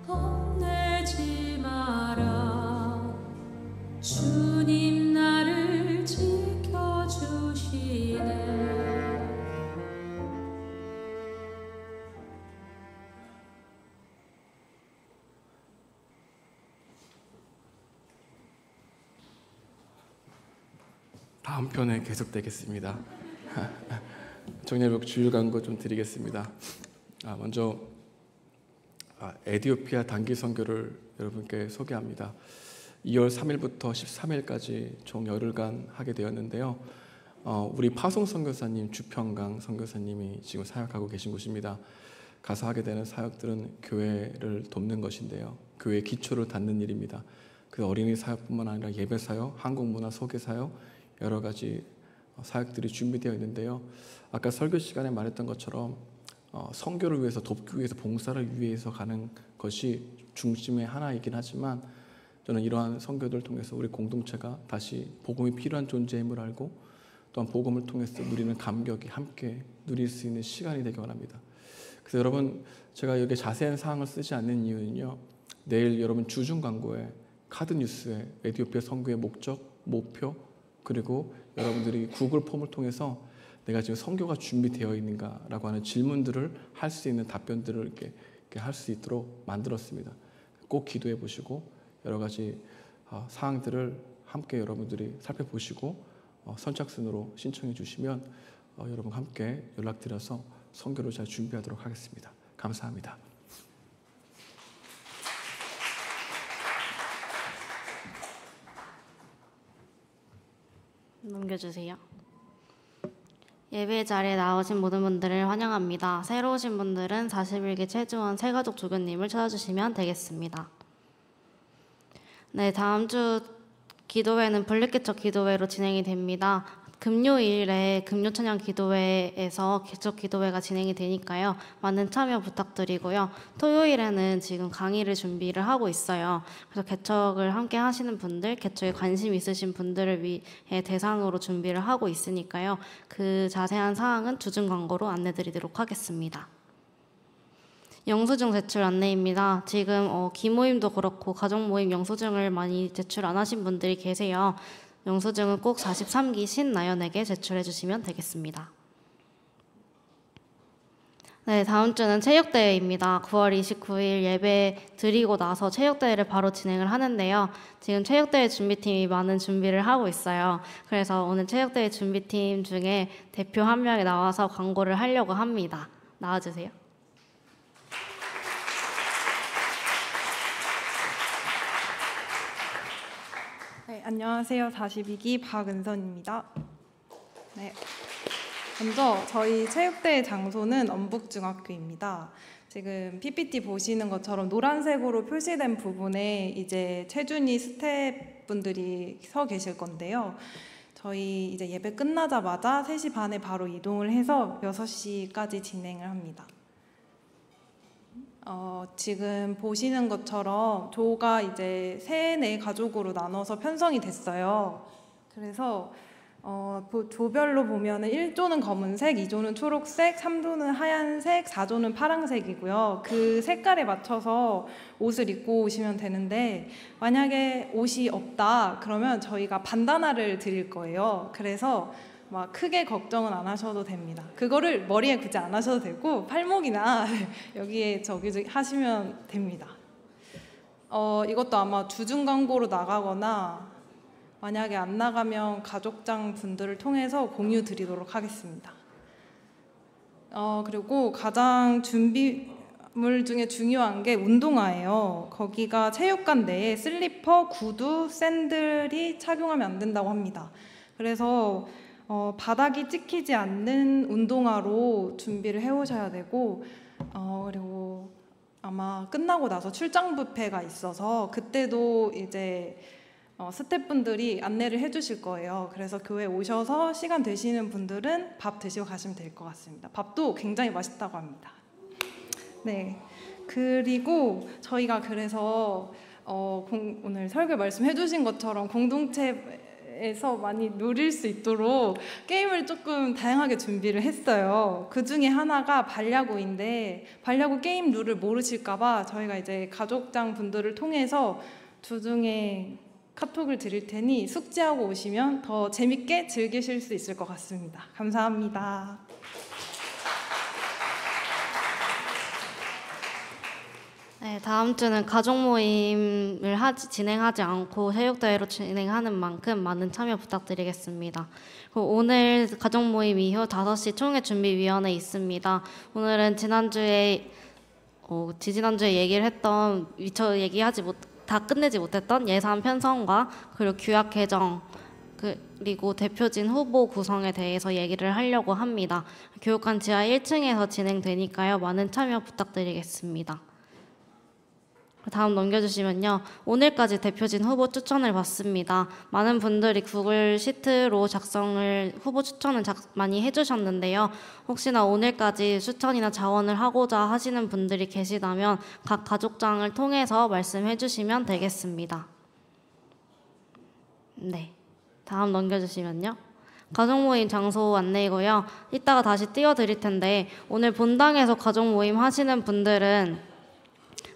겁내지 마라. 주님 나를 지켜주시네. 다음 편에 계속되겠습니다. 정례복 주일 광고 좀 드리겠습니다. 먼저 에티오피아 단기 선교를 여러분께 소개합니다. 2월 3일부터 13일까지 총 열흘간 하게 되었는데요. 우리 파송 선교사님, 주평강 선교사님이 지금 사역하고 계신 곳입니다. 가서 하게 되는 사역들은 교회를 돕는 것인데요. 교회의 기초를 닫는 일입니다. 그 어린이 사역뿐만 아니라 예배 사역, 한국 문화 소개 사역, 여러 가지 사역들이 준비되어 있는데요. 아까 설교 시간에 말했던 것처럼 선교를 위해서, 돕기 위해서, 봉사를 위해서 가는 것이 중심의 하나이긴 하지만 저는 이러한 선교들을 통해서 우리 공동체가 다시 복음이 필요한 존재임을 알고 또한 복음을 통해서 누리는 감격이 함께 누릴 수 있는 시간이 되기 원합니다. 그래서 여러분, 제가 여기 자세한 사항을 쓰지 않는 이유는요, 내일 여러분 주중 광고에 카드 뉴스에 에티오피아 선교의 목적, 목표, 그리고 여러분들이 구글 폼을 통해서 내가 지금 선교가 준비되어 있는가라고 하는 질문들을 할 수 있는 답변들을 이렇게 할 수 있도록 만들었습니다. 꼭 기도해 보시고 여러 가지 사항들을 함께 여러분들이 살펴보시고 선착순으로 신청해 주시면 여러분 함께 연락드려서 선교를 잘 준비하도록 하겠습니다. 감사합니다. 넘겨주세요. 예배 자리에 나오신 모든 분들을 환영합니다. 새로 오신 분들은 41기 최주원 새가족 조교님을 찾아주시면 되겠습니다. 네, 다음 주 기도회는 분리개척 기도회로 진행이 됩니다. 금요일에 금요찬양 기도회에서 개척 기도회가 진행이 되니까요. 많은 참여 부탁드리고요. 토요일에는 지금 강의를 준비를 하고 있어요. 그래서 개척을 함께 하시는 분들, 개척에 관심 있으신 분들을 위해 대상으로 준비를 하고 있으니까요. 그 자세한 사항은 주중 광고로 안내드리도록 하겠습니다. 영수증 제출 안내입니다. 지금 기모임도 그렇고 가족모임 영수증을 많이 제출 안 하신 분들이 계세요. 영수증은 꼭 43기 신나연에게 제출해 주시면 되겠습니다. 네, 다음 주는 체육대회입니다. 9월 29일 예배 드리고 나서 체육대회를 바로 진행을 하는데요. 지금 체육대회 준비팀이 많은 준비를 하고 있어요. 그래서 오늘 체육대회 준비팀 중에 대표 한 명이 나와서 광고를 하려고 합니다. 나와주세요. 네, 안녕하세요. 42기 박은선입니다. 네, 먼저 저희 체육대회 장소는 엄북중학교입니다. 지금 PPT 보시는 것처럼 노란색으로 표시된 부분에 이제 체준이 스태프분들이 서 계실 건데요. 저희 이제 예배 끝나자마자 3시 반에 바로 이동을 해서 6시까지 진행을 합니다. 지금 보시는 것처럼 조가 이제 3, 4가족으로 나눠서 편성이 됐어요. 그래서 조별로 보면은 1조는 검은색, 2조는 초록색, 3조는 하얀색, 4조는 파란색이고요. 그 색깔에 맞춰서 옷을 입고 오시면 되는데 만약에 옷이 없다 그러면 저희가 반다나를 드릴 거예요. 그래서 막 크게 걱정은 안 하셔도 됩니다. 그거를 머리에 굳이 안 하셔도 되고 팔목이나 여기에 저기 하시면 됩니다. 이것도 아마 주중 광고로 나가거나 만약에 안 나가면 가족장 분들을 통해서 공유 드리도록 하겠습니다. 그리고 가장 준비물 중에 중요한 게 운동화예요. 거기가 체육관 내에 슬리퍼, 구두, 샌들이 착용하면 안 된다고 합니다. 그래서 바닥이 찍히지 않는 운동화로 준비를 해오셔야 되고 그리고 아마 끝나고 나서 출장 뷔페가 있어서 그때도 이제 스태프분들이 안내를 해주실 거예요. 그래서 교회 오셔서 시간 되시는 분들은 밥 드시고 가시면 될 것 같습니다. 밥도 굉장히 맛있다고 합니다. 네, 그리고 저희가 그래서 오늘 설교 말씀해주신 것처럼 공동체에서 많이 누릴 수 있도록 게임을 조금 다양하게 준비를 했어요. 그 중에 하나가 반야구인데 반야구 게임 룰을 모르실까봐 저희가 이제 가족장 분들을 통해서 주중에 카톡을 드릴 테니 숙지하고 오시면 더 재밌게 즐기실 수 있을 것 같습니다. 감사합니다. 네, 다음 주는 가족 모임을 진행하지 않고 체육대회로 진행하는 만큼 많은 참여 부탁드리겠습니다. 오늘 가족 모임 이후 5시 총회준비위원회 있습니다. 오늘은 지지난주에 얘기를 했던 미처 다 끝내지 못했던 예산 편성과 그리고 규약 개정 그리고 대표진 후보 구성에 대해서 얘기를 하려고 합니다. 교육관 지하 1층에서 진행되니까요. 많은 참여 부탁드리겠습니다. 다음 넘겨주시면요. 오늘까지 대표진 후보 추천을 받습니다. 많은 분들이 구글 시트로 후보 추천을 많이 해주셨는데요. 혹시나 오늘까지 추천이나 자원을 하고자 하시는 분들이 계시다면 각 가족장을 통해서 말씀해 주시면 되겠습니다. 네, 다음 넘겨주시면요. 가족 모임 장소 안내이고요. 이따가 다시 띄워드릴 텐데 오늘 본당에서 가족 모임 하시는 분들은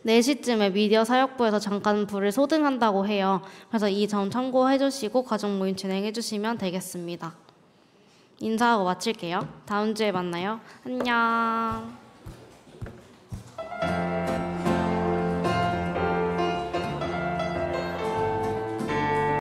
4시쯤에 미디어 사역부에서 잠깐 불을 소등한다고 해요. 그래서 이 점 참고해 주시고 가족 모임 진행해 주시면 되겠습니다. 인사하고 마칠게요. 다음 주에 만나요. 안녕.